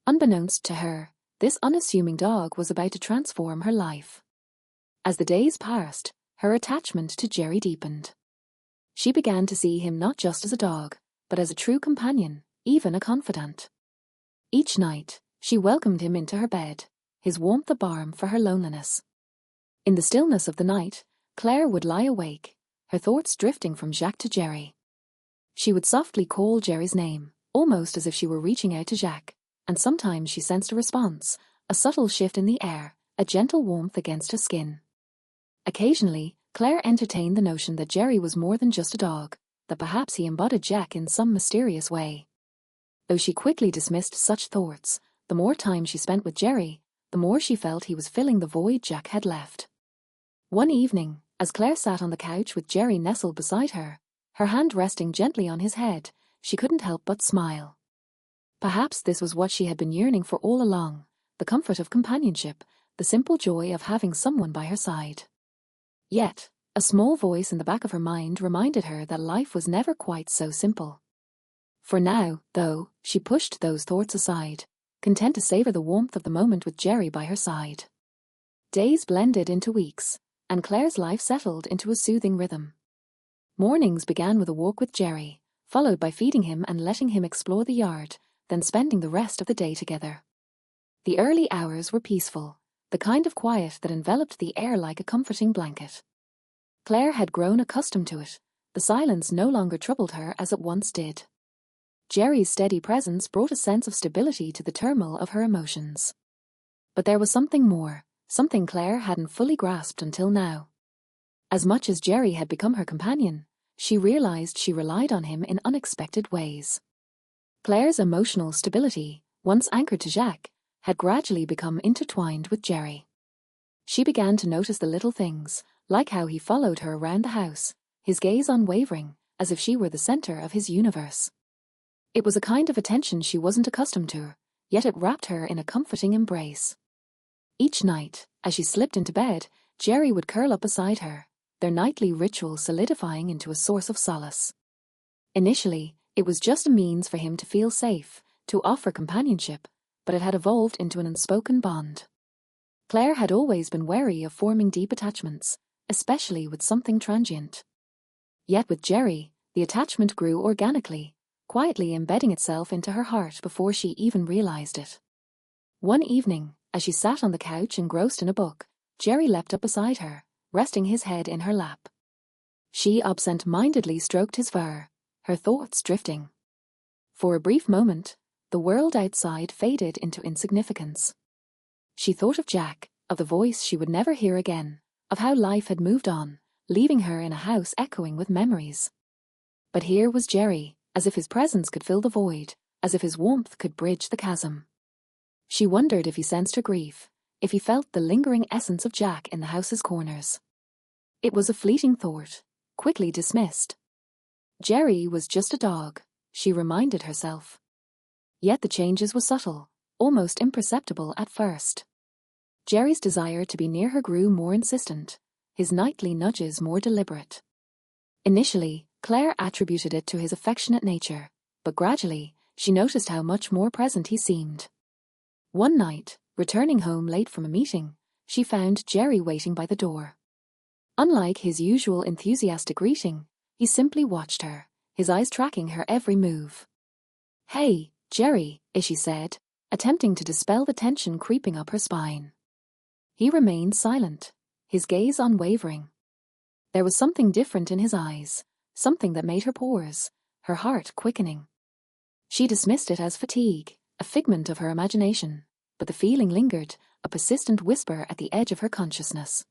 Unbeknownst to her, this unassuming dog was about to transform her life. As the days passed, her attachment to Jerry deepened. She began to see him not just as a dog, but as a true companion, even a confidant. Each night, she welcomed him into her bed, his warmth a balm for her loneliness. In the stillness of the night, Claire would lie awake, her thoughts drifting from Jacques to Jerry. She would softly call Jerry's name, almost as if she were reaching out to Jacques, and sometimes she sensed a response, a subtle shift in the air, a gentle warmth against her skin. Occasionally, Claire entertained the notion that Jerry was more than just a dog, that perhaps he embodied Jack in some mysterious way. Though she quickly dismissed such thoughts, the more time she spent with Jerry, the more she felt he was filling the void Jack had left. One evening, as Claire sat on the couch with Jerry nestled beside her, her hand resting gently on his head, she couldn't help but smile. Perhaps this was what she had been yearning for all along, the comfort of companionship, the simple joy of having someone by her side. Yet, a small voice in the back of her mind reminded her that life was never quite so simple. For now, though, she pushed those thoughts aside, content to savor the warmth of the moment with Jerry by her side. Days blended into weeks, and Claire's life settled into a soothing rhythm. Mornings began with a walk with Jerry, followed by feeding him and letting him explore the yard, then spending the rest of the day together. The early hours were peaceful, the kind of quiet that enveloped the air like a comforting blanket. Claire had grown accustomed to it. The silence no longer troubled her as it once did. Jerry's steady presence brought a sense of stability to the turmoil of her emotions. But there was something more, something Claire hadn't fully grasped until now. As much as Jerry had become her companion, she realized she relied on him in unexpected ways. Claire's emotional stability, once anchored to Jacques, had gradually become intertwined with Jerry. She began to notice the little things, like how he followed her around the house, his gaze unwavering, as if she were the center of his universe. It was a kind of attention she wasn't accustomed to, yet it wrapped her in a comforting embrace. Each night, as she slipped into bed, Jerry would curl up beside her, their nightly ritual solidifying into a source of solace. Initially, it was just a means for him to feel safe, to offer companionship, but it had evolved into an unspoken bond. Claire had always been wary of forming deep attachments, especially with something transient. Yet with Jerry, the attachment grew organically, quietly embedding itself into her heart before she even realized it. One evening, as she sat on the couch engrossed in a book, Jerry leapt up beside her, resting his head in her lap. She absent-mindedly stroked his fur, her thoughts drifting. For a brief moment, the world outside faded into insignificance. She thought of Jack, of the voice she would never hear again, of how life had moved on, leaving her in a house echoing with memories. But here was Jerry, as if his presence could fill the void, as if his warmth could bridge the chasm. She wondered if he sensed her grief, if he felt the lingering essence of Jack in the house's corners. It was a fleeting thought, quickly dismissed. Jerry was just a dog, she reminded herself. Yet the changes were subtle, almost imperceptible at first. Jerry's desire to be near her grew more insistent, his nightly nudges more deliberate. Initially, Claire attributed it to his affectionate nature, but gradually, she noticed how much more present he seemed. One night, returning home late from a meeting, she found Jerry waiting by the door. Unlike his usual enthusiastic greeting, he simply watched her, his eyes tracking her every move. "Hey, Jerry," she said, attempting to dispel the tension creeping up her spine. He remained silent, his gaze unwavering. There was something different in his eyes, something that made her pause, her heart quickening. She dismissed it as fatigue, a figment of her imagination, but the feeling lingered, a persistent whisper at the edge of her consciousness.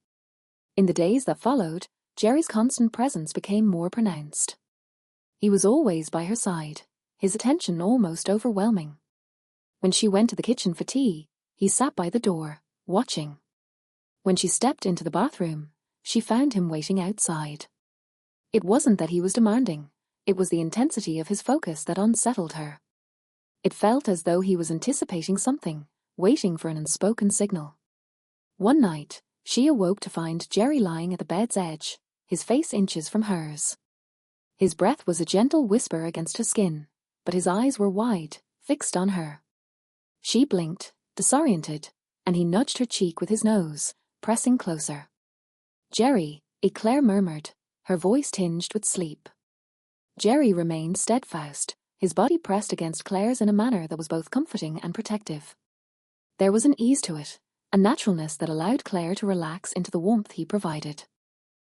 In the days that followed, Jerry's constant presence became more pronounced. He was always by her side, his attention almost overwhelming. When she went to the kitchen for tea, he sat by the door, watching. When she stepped into the bathroom, she found him waiting outside. It wasn't that he was demanding, it was the intensity of his focus that unsettled her. It felt as though he was anticipating something, waiting for an unspoken signal. One night, she awoke to find Jerry lying at the bed's edge, his face inches from hers. His breath was a gentle whisper against her skin, but his eyes were wide, fixed on her. She blinked, disoriented, and he nudged her cheek with his nose, pressing closer. "Jerry," Claire murmured, her voice tinged with sleep. Jerry remained steadfast, his body pressed against Claire's in a manner that was both comforting and protective. There was an ease to it, a naturalness that allowed Claire to relax into the warmth he provided.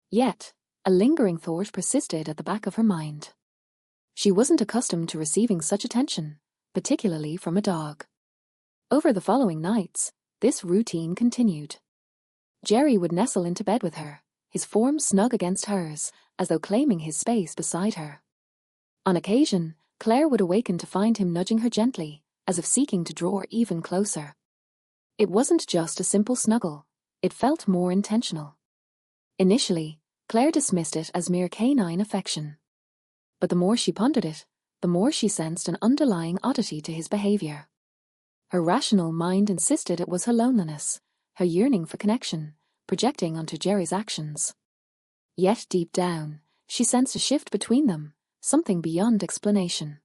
Yet, a lingering thought persisted at the back of her mind. She wasn't accustomed to receiving such attention, particularly from a dog. Over the following nights, this routine continued. Jerry would nestle into bed with her, his form snug against hers, as though claiming his space beside her. On occasion, Claire would awaken to find him nudging her gently, as if seeking to draw even closer. It wasn't just a simple snuggle, it felt more intentional. Initially, Claire dismissed it as mere canine affection. But the more she pondered it, the more she sensed an underlying oddity to his behavior. Her rational mind insisted it was her loneliness, her yearning for connection, projecting onto Jerry's actions. Yet deep down, she sensed a shift between them, something beyond explanation.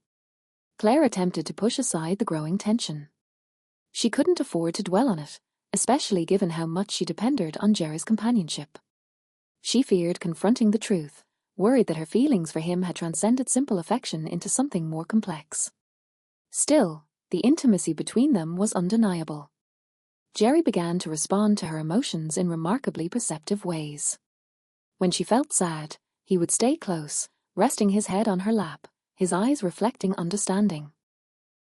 Claire attempted to push aside the growing tension. She couldn't afford to dwell on it, especially given how much she depended on Jerry's companionship. She feared confronting the truth, worried that her feelings for him had transcended simple affection into something more complex. Still, the intimacy between them was undeniable. Jerry began to respond to her emotions in remarkably perceptive ways. When she felt sad, he would stay close, resting his head on her lap, his eyes reflecting understanding.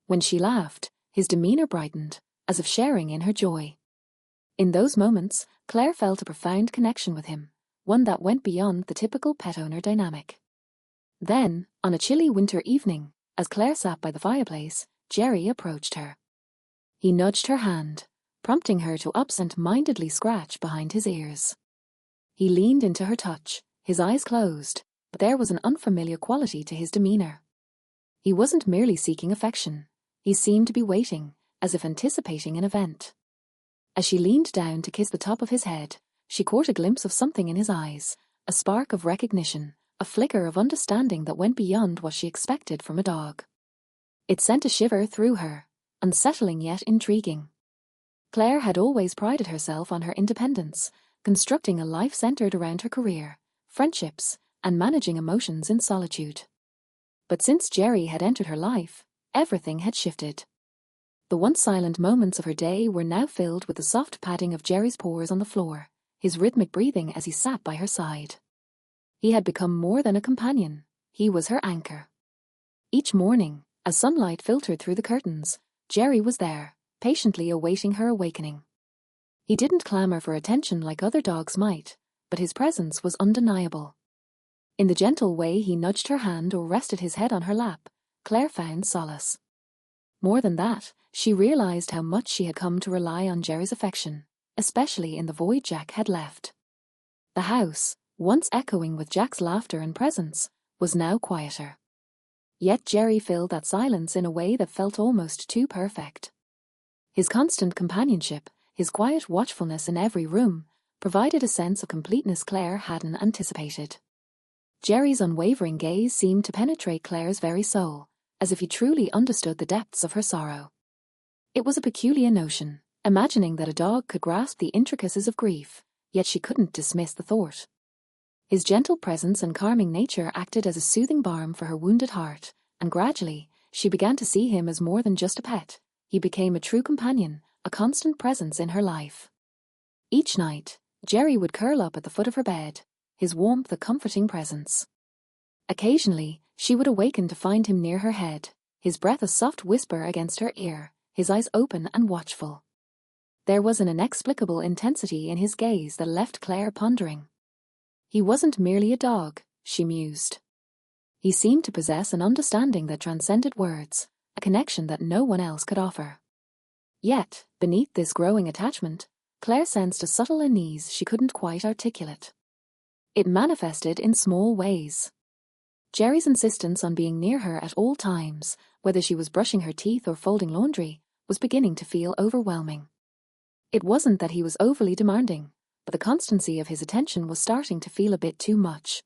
When she laughed, his demeanor brightened, as if sharing in her joy. In those moments, Claire felt a profound connection with him, one that went beyond the typical pet-owner dynamic. Then, on a chilly winter evening, as Claire sat by the fireplace, Jerry approached her. He nudged her hand, prompting her to absent-mindedly scratch behind his ears. He leaned into her touch, his eyes closed, but there was an unfamiliar quality to his demeanor. He wasn't merely seeking affection. He seemed to be waiting, as if anticipating an event. As she leaned down to kiss the top of his head, she caught a glimpse of something in his eyes, a spark of recognition, a flicker of understanding that went beyond what she expected from a dog. It sent a shiver through her, unsettling yet intriguing. Claire had always prided herself on her independence, constructing a life centered around her career, friendships, and managing emotions in solitude. But since Jerry had entered her life, everything had shifted. The once silent moments of her day were now filled with the soft padding of Jerry's paws on the floor, his rhythmic breathing as he sat by her side. He had become more than a companion, he was her anchor. Each morning, as sunlight filtered through the curtains, Jerry was there, patiently awaiting her awakening. He didn't clamor for attention like other dogs might, but his presence was undeniable. In the gentle way he nudged her hand or rested his head on her lap, Claire found solace. More than that, she realized how much she had come to rely on Jerry's affection, especially in the void Jack had left. The house, once echoing with Jack's laughter and presence, was now quieter. Yet Jerry filled that silence in a way that felt almost too perfect. His constant companionship, his quiet watchfulness in every room, provided a sense of completeness Claire hadn't anticipated. Jerry's unwavering gaze seemed to penetrate Claire's very soul, as if he truly understood the depths of her sorrow. It was a peculiar notion, imagining that a dog could grasp the intricacies of grief, yet she couldn't dismiss the thought. His gentle presence and calming nature acted as a soothing balm for her wounded heart, and gradually, she began to see him as more than just a pet. He became a true companion, a constant presence in her life. Each night, Jerry would curl up at the foot of her bed, his warmth a comforting presence. Occasionally, she would awaken to find him near her head, his breath a soft whisper against her ear, his eyes open and watchful. There was an inexplicable intensity in his gaze that left Claire pondering. He wasn't merely a dog, she mused. He seemed to possess an understanding that transcended words, a connection that no one else could offer. Yet, beneath this growing attachment, Claire sensed a subtle unease she couldn't quite articulate. It manifested in small ways. Jerry's insistence on being near her at all times, whether she was brushing her teeth or folding laundry, was beginning to feel overwhelming. It wasn't that he was overly demanding, but the constancy of his attention was starting to feel a bit too much.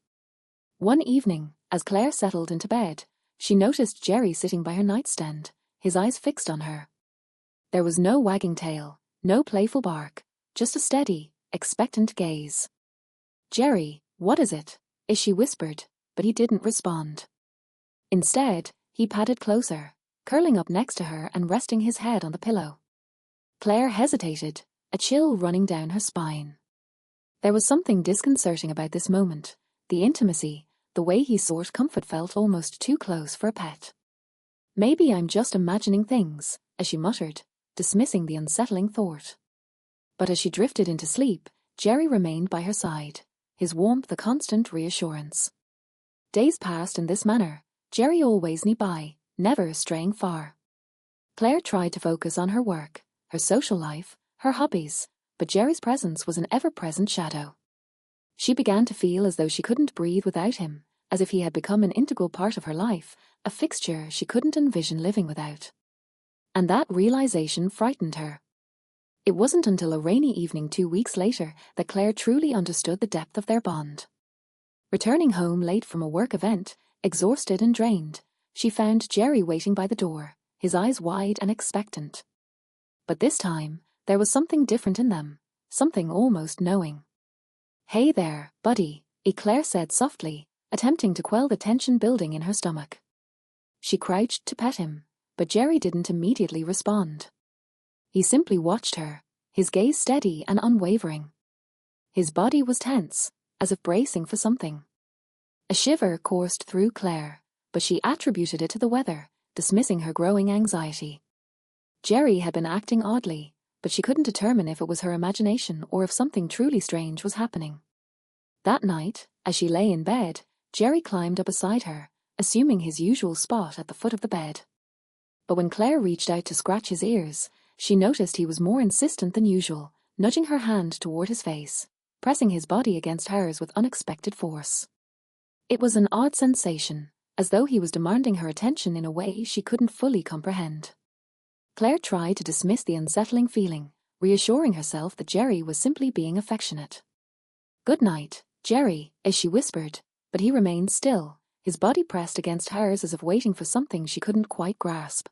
One evening, as Claire settled into bed, she noticed Jerry sitting by her nightstand, his eyes fixed on her. There was no wagging tail, no playful bark, just a steady, expectant gaze. "Jerry, what is it?" she whispered, but he didn't respond. Instead, he padded closer, curling up next to her and resting his head on the pillow. Claire hesitated, a chill running down her spine. There was something disconcerting about this moment, the intimacy, the way he sought comfort felt almost too close for a pet. "Maybe I'm just imagining things," as she muttered, dismissing the unsettling thought. But as she drifted into sleep, Jerry remained by her side, his warmth a constant reassurance. Days passed in this manner, Jerry always nearby, never straying far. Claire tried to focus on her work, her social life, her hobbies, but Jerry's presence was an ever-present shadow. She began to feel as though she couldn't breathe without him, as if he had become an integral part of her life, a fixture she couldn't envision living without. And that realization frightened her. It wasn't until a rainy evening 2 weeks later that Claire truly understood the depth of their bond. Returning home late from a work event, exhausted and drained, she found Jerry waiting by the door, his eyes wide and expectant. But this time, there was something different in them, something almost knowing. "Hey there, buddy," Claire said softly, attempting to quell the tension building in her stomach. She crouched to pet him, but Jerry didn't immediately respond. He simply watched her, his gaze steady and unwavering. His body was tense, as if bracing for something. A shiver coursed through Claire, but she attributed it to the weather, dismissing her growing anxiety. Jerry had been acting oddly, but she couldn't determine if it was her imagination or if something truly strange was happening. That night, as she lay in bed, Jerry climbed up beside her, assuming his usual spot at the foot of the bed. But when Claire reached out to scratch his ears, she noticed he was more insistent than usual, nudging her hand toward his face, pressing his body against hers with unexpected force. It was an odd sensation, as though he was demanding her attention in a way she couldn't fully comprehend. Claire tried to dismiss the unsettling feeling, reassuring herself that Jerry was simply being affectionate. "Good night, Jerry," as she whispered, but he remained still, his body pressed against hers as if waiting for something she couldn't quite grasp.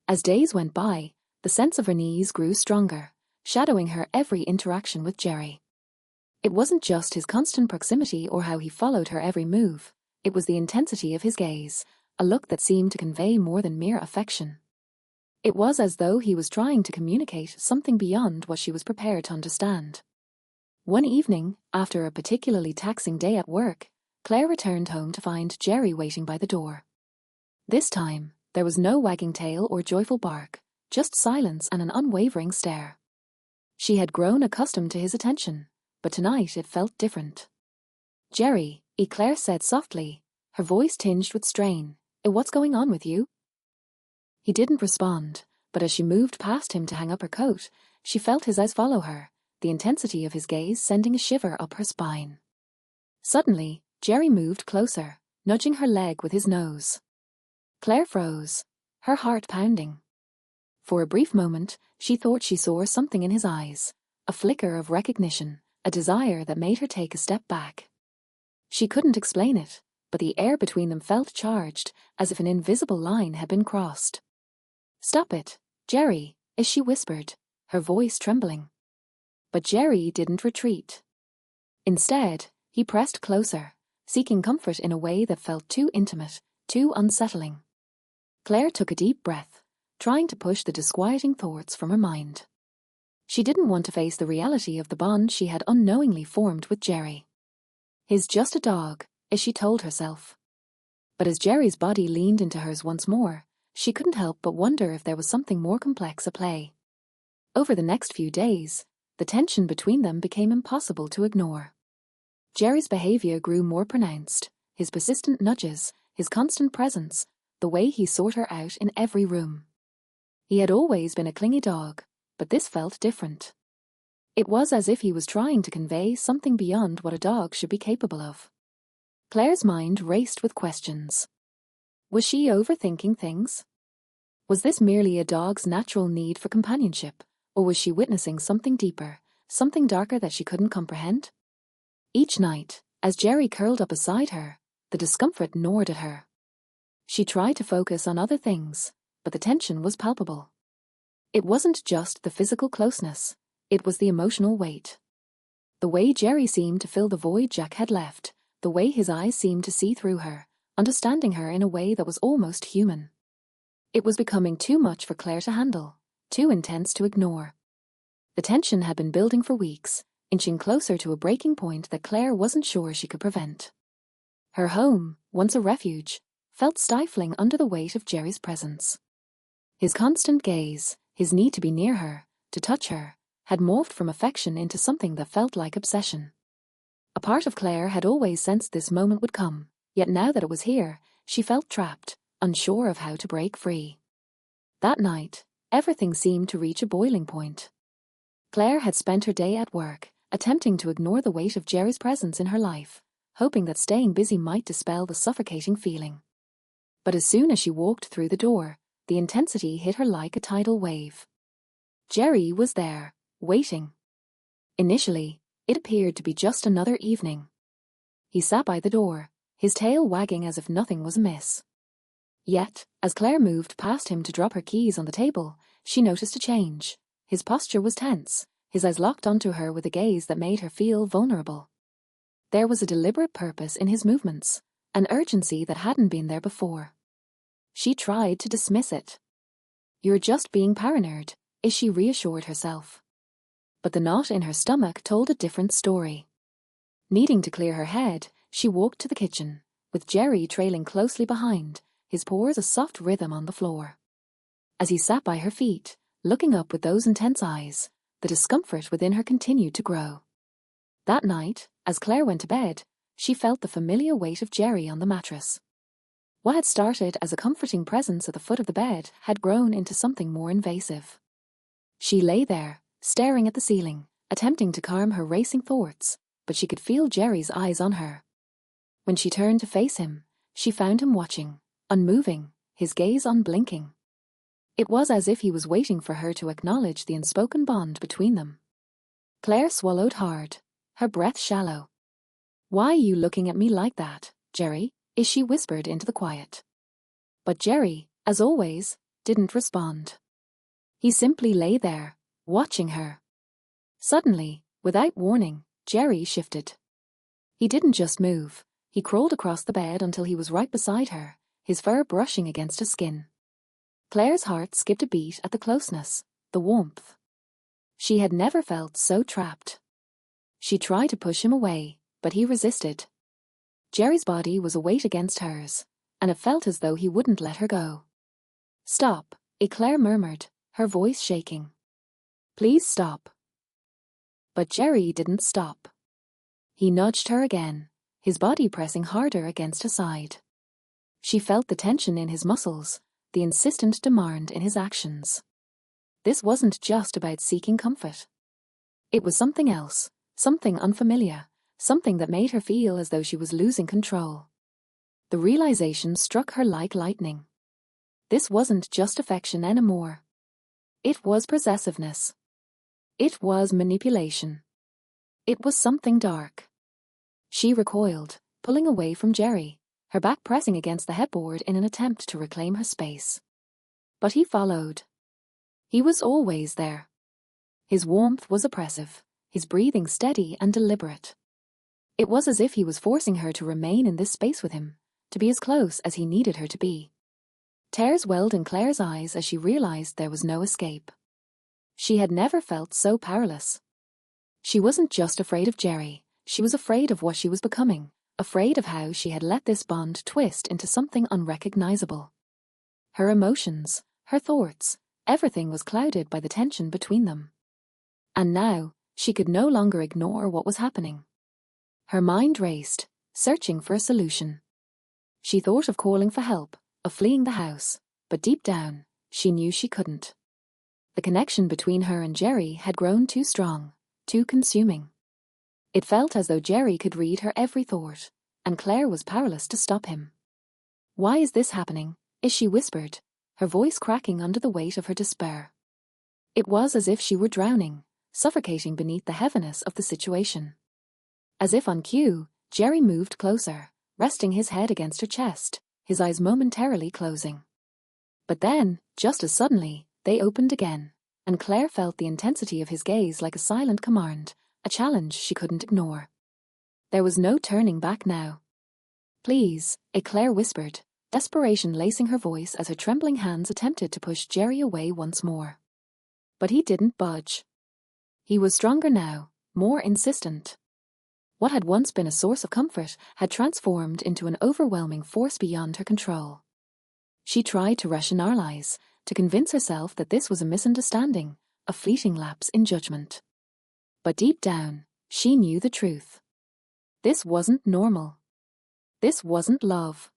As days went by, the sense of unease grew stronger, shadowing her every interaction with Jerry. It wasn't just his constant proximity or how he followed her every move, it was the intensity of his gaze, a look that seemed to convey more than mere affection. It was as though he was trying to communicate something beyond what she was prepared to understand. One evening, after a particularly taxing day at work, Claire returned home to find Jerry waiting by the door. This time, there was no wagging tail or joyful bark, just silence and an unwavering stare. She had grown accustomed to his attention, but tonight it felt different. "Jerry," Claire said softly, her voice tinged with strain, "What's going on with you?" He didn't respond, but as she moved past him to hang up her coat, she felt his eyes follow her, the intensity of his gaze sending a shiver up her spine. Suddenly, Jerry moved closer, nudging her leg with his nose. Claire froze, her heart pounding. For a brief moment, she thought she saw something in his eyes, a flicker of recognition, a desire that made her take a step back. She couldn't explain it, but the air between them felt charged, as if an invisible line had been crossed. "Stop it, Jerry," she whispered, her voice trembling. But Jerry didn't retreat. Instead, he pressed closer, seeking comfort in a way that felt too intimate, too unsettling. Claire took a deep breath, trying to push the disquieting thoughts from her mind. She didn't want to face the reality of the bond she had unknowingly formed with Jerry. "He's just a dog," as she told herself. But as Jerry's body leaned into hers once more, she couldn't help but wonder if there was something more complex at play. Over the next few days, the tension between them became impossible to ignore. Jerry's behavior grew more pronounced, his persistent nudges, his constant presence, the way he sought her out in every room. He had always been a clingy dog, but this felt different. It was as if he was trying to convey something beyond what a dog should be capable of. Claire's mind raced with questions. Was she overthinking things? Was this merely a dog's natural need for companionship, or was she witnessing something deeper, something darker that she couldn't comprehend? Each night, as Jerry curled up beside her, the discomfort gnawed at her. She tried to focus on other things, but the tension was palpable. It wasn't just the physical closeness, it was the emotional weight. The way Jerry seemed to fill the void Jack had left, the way his eyes seemed to see through her, understanding her in a way that was almost human. It was becoming too much for Claire to handle, too intense to ignore. The tension had been building for weeks, inching closer to a breaking point that Claire wasn't sure she could prevent. Her home, once a refuge, felt stifling under the weight of Jerry's presence. His constant gaze, his need to be near her, to touch her, had morphed from affection into something that felt like obsession. A part of Claire had always sensed this moment would come, yet now that it was here, she felt trapped, unsure of how to break free. That night, everything seemed to reach a boiling point. Claire had spent her day at work, attempting to ignore the weight of Jerry's presence in her life, hoping that staying busy might dispel the suffocating feeling. But as soon as she walked through the door, the intensity hit her like a tidal wave. Jerry was there, waiting. Initially, it appeared to be just another evening. He sat by the door, his tail wagging as if nothing was amiss. Yet, as Claire moved past him to drop her keys on the table, she noticed a change. His posture was tense, his eyes locked onto her with a gaze that made her feel vulnerable. There was a deliberate purpose in his movements, an urgency that hadn't been there before. She tried to dismiss it. "You're just being paranoid," she reassured herself. but the knot in her stomach told a different story. Needing to clear her head, she walked to the kitchen, with Jerry trailing closely behind, his paws a soft rhythm on the floor. As he sat by her feet, looking up with those intense eyes, the discomfort within her continued to grow. That night, as Claire went to bed, she felt the familiar weight of Jerry on the mattress. What had started as a comforting presence at the foot of the bed had grown into something more invasive. She lay there, staring at the ceiling, attempting to calm her racing thoughts, but she could feel Jerry's eyes on her. When she turned to face him, she found him watching, unmoving, his gaze unblinking. It was as if he was waiting for her to acknowledge the unspoken bond between them. Claire swallowed hard, her breath shallow. "Why are you looking at me like that, Jerry?" she whispered into the quiet. But Jerry, as always, didn't respond. He simply lay there, watching her. Suddenly, without warning, Jerry shifted. He didn't just move, he crawled across the bed until he was right beside her, his fur brushing against her skin. Claire's heart skipped a beat at the closeness, the warmth. She had never felt so trapped. She tried to push him away, but he resisted. Jerry's body was a weight against hers, and it felt as though he wouldn't let her go. "Stop," Claire murmured, her voice shaking. "Please stop." But Jerry didn't stop. He nudged her again, his body pressing harder against her side. She felt the tension in his muscles, the insistent demand in his actions. This wasn't just about seeking comfort. It was something else, something unfamiliar, something that made her feel as though she was losing control. The realization struck her like lightning. This wasn't just affection anymore. It was possessiveness. It was manipulation. It was something dark. She recoiled, pulling away from Jerry, her back pressing against the headboard in an attempt to reclaim her space. But he followed. He was always there. His warmth was oppressive, his breathing steady and deliberate. It was as if he was forcing her to remain in this space with him, to be as close as he needed her to be. Tears welled in Claire's eyes as she realized there was no escape. She had never felt so powerless. She wasn't just afraid of Jerry, she was afraid of what she was becoming, afraid of how she had let this bond twist into something unrecognizable. Her emotions, her thoughts, everything was clouded by the tension between them. And now, she could no longer ignore what was happening. Her mind raced, searching for a solution. She thought of calling for help, of fleeing the house, but deep down, she knew she couldn't. The connection between her and Jerry had grown too strong, too consuming. It felt as though Jerry could read her every thought, and Claire was powerless to stop him. "Why is this happening?" she whispered, her voice cracking under the weight of her despair. It was as if she were drowning, suffocating beneath the heaviness of the situation. As if on cue, Jerry moved closer, resting his head against her chest, his eyes momentarily closing. But then, just as suddenly, they opened again, and Claire felt the intensity of his gaze like a silent command, a challenge she couldn't ignore. There was no turning back now. "Please," Claire whispered, desperation lacing her voice as her trembling hands attempted to push Jerry away once more. But he didn't budge. He was stronger now, more insistent. What had once been a source of comfort had transformed into an overwhelming force beyond her control. She tried to rationalize, to convince herself that this was a misunderstanding, a fleeting lapse in judgment. But deep down, she knew the truth. This wasn't normal. This wasn't love.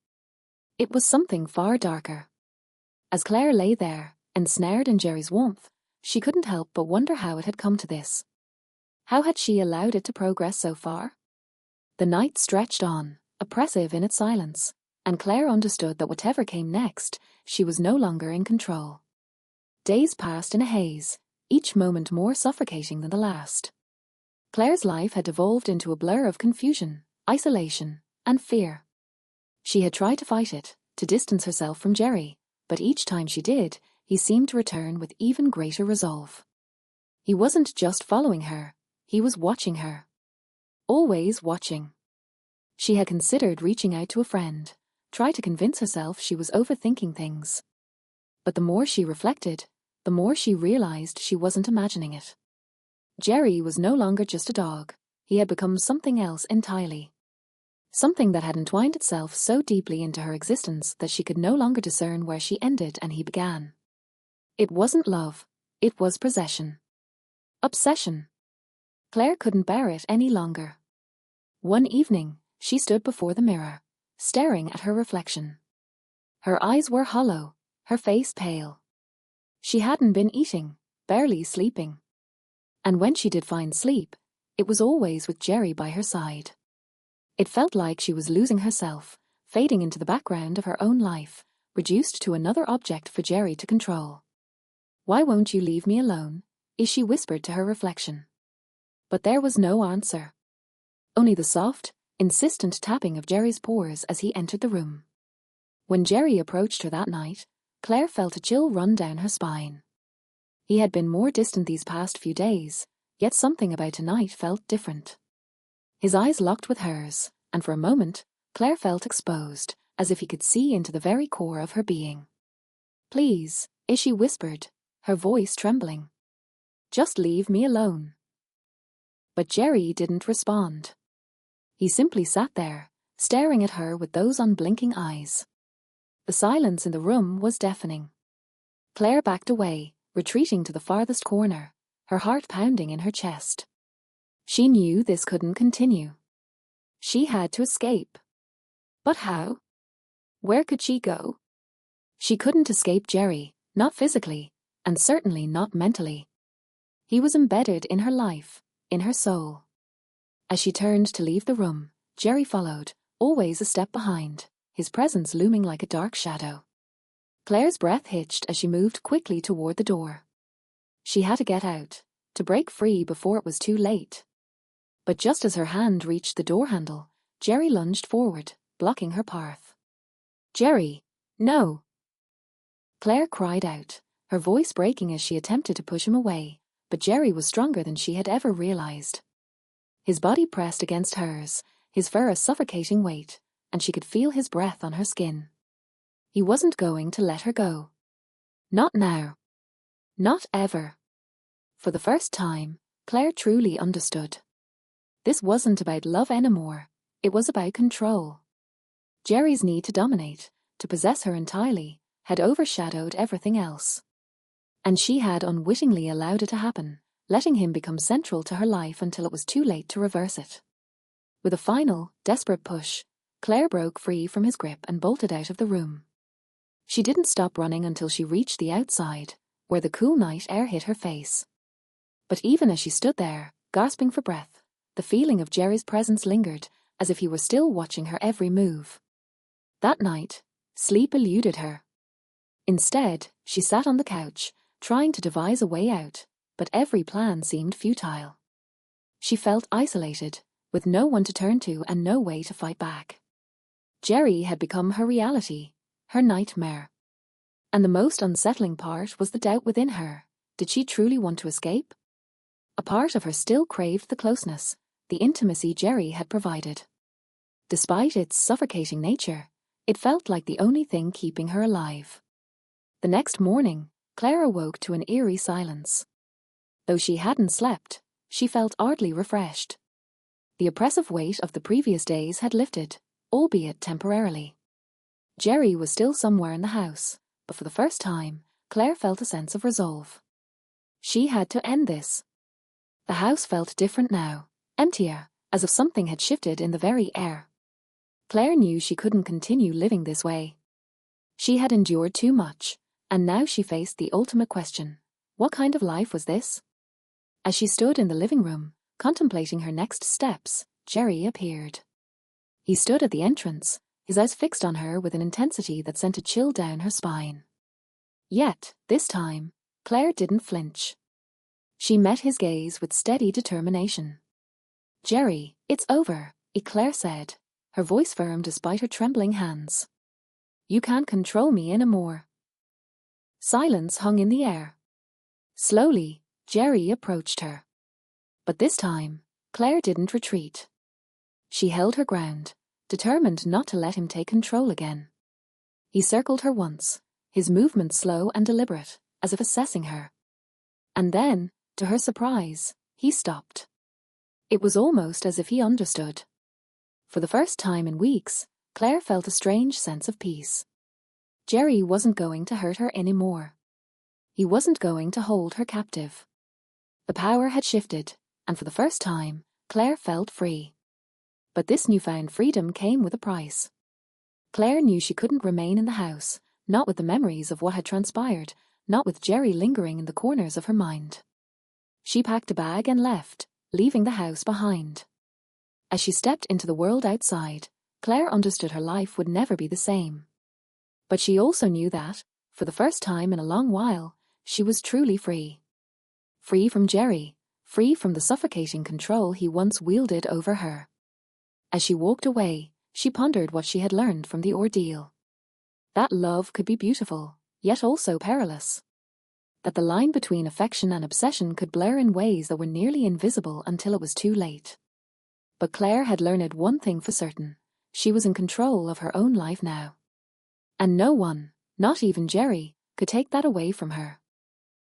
It was something far darker. As Claire lay there, ensnared in Jerry's warmth, she couldn't help but wonder how it had come to this. How had she allowed it to progress so far? The night stretched on, oppressive in its silence, and Claire understood that whatever came next, she was no longer in control. Days passed in a haze, each moment more suffocating than the last. Claire's life had devolved into a blur of confusion, isolation, and fear. She had tried to fight it, to distance herself from Jerry, but each time she did, he seemed to return with even greater resolve. He wasn't just following her, he was watching her. Always watching. She had considered reaching out to a friend, tried to convince herself she was overthinking things. But the more she reflected, the more she realized she wasn't imagining it. Jerry was no longer just a dog. He had become something else entirely. Something that had entwined itself so deeply into her existence that she could no longer discern where she ended and he began. It wasn't love. It was possession. Obsession. Claire couldn't bear it any longer. One evening, she stood before the mirror, staring at her reflection. Her eyes were hollow, her face pale. She hadn't been eating, barely sleeping. And when she did find sleep, it was always with Jerry by her side. It felt like she was losing herself, fading into the background of her own life, reduced to another object for Jerry to control. "Why won't you leave me alone?" she whispered to her reflection. But there was no answer. Only the soft, insistent tapping of Jerry's pores as he entered the room. When Jerry approached her that night, Claire felt a chill run down her spine. He had been more distant these past few days, yet something about tonight felt different. His eyes locked with hers, and for a moment, Claire felt exposed, as if he could see into the very core of her being. "Please," she whispered, her voice trembling. "Just leave me alone." But Jerry didn't respond. He simply sat there, staring at her with those unblinking eyes. The silence in the room was deafening. Claire backed away, retreating to the farthest corner, her heart pounding in her chest. She knew this couldn't continue. She had to escape. But how? Where could she go? She couldn't escape Jerry, not physically, and certainly not mentally. He was embedded in her life, in her soul. As she turned to leave the room, Jerry followed, always a step behind, his presence looming like a dark shadow. Claire's breath hitched as she moved quickly toward the door. She had to get out, to break free before it was too late. But just as her hand reached the door handle, Jerry lunged forward, blocking her path. "Jerry, no!" Claire cried out, her voice breaking as she attempted to push him away, but Jerry was stronger than she had ever realized. His body pressed against hers, his fur a suffocating weight, and she could feel his breath on her skin. He wasn't going to let her go. Not now. Not ever. For the first time, Claire truly understood. This wasn't about love anymore, it was about control. Jerry's need to dominate, to possess her entirely, had overshadowed everything else. And she had unwittingly allowed it to happen, letting him become central to her life until it was too late to reverse it. With a final, desperate push, Claire broke free from his grip and bolted out of the room. She didn't stop running until she reached the outside, where the cool night air hit her face. But even as she stood there, gasping for breath, the feeling of Jerry's presence lingered, as if he were still watching her every move. That night, sleep eluded her. Instead, she sat on the couch, trying to devise a way out, but every plan seemed futile. She felt isolated, with no one to turn to and no way to fight back. Jerry had become her reality, her nightmare. And the most unsettling part was the doubt within her. Did she truly want to escape? A part of her still craved the closeness, the intimacy Jerry had provided. Despite its suffocating nature, it felt like the only thing keeping her alive. The next morning, Claire awoke to an eerie silence. Though she hadn't slept, she felt oddly refreshed. The oppressive weight of the previous days had lifted, albeit temporarily. Jerry was still somewhere in the house, but for the first time, Claire felt a sense of resolve. She had to end this. The house felt different now, emptier, as if something had shifted in the very air. Claire knew she couldn't continue living this way. She had endured too much, and now she faced the ultimate question: what kind of life was this? As she stood in the living room, contemplating her next steps, Jerry appeared. He stood at the entrance, his eyes fixed on her with an intensity that sent a chill down her spine. Yet, this time, Claire didn't flinch. She met his gaze with steady determination. "Jerry, it's over," Claire said, her voice firm despite her trembling hands. "You can't control me anymore." Silence hung in the air. Slowly, Jerry approached her. But this time, Claire didn't retreat. She held her ground, determined not to let him take control again. He circled her once, his movements slow and deliberate, as if assessing her. And then, to her surprise, he he stopped. It was almost as if he understood. For the first time in weeks, Claire felt a strange sense of peace. Jerry wasn't going to hurt her anymore. He wasn't going to hold her captive. The power had shifted, and for the first time, Claire felt free. But this newfound freedom came with a price. Claire knew she couldn't remain in the house, not with the memories of what had transpired, not with Jerry lingering in the corners of her mind. She packed a bag and left, leaving the house behind. As she stepped into the world outside, Claire understood her life would never be the same. But she also knew that, for the first time in a long while, she was truly free. Free from Jerry, free from the suffocating control he once wielded over her. As she walked away, she pondered what she had learned from the ordeal. That love could be beautiful, yet also perilous. That the line between affection and obsession could blur in ways that were nearly invisible until it was too late. But Claire had learned one thing for certain: she was in control of her own life now. And no one, not even Jerry, could take that away from her.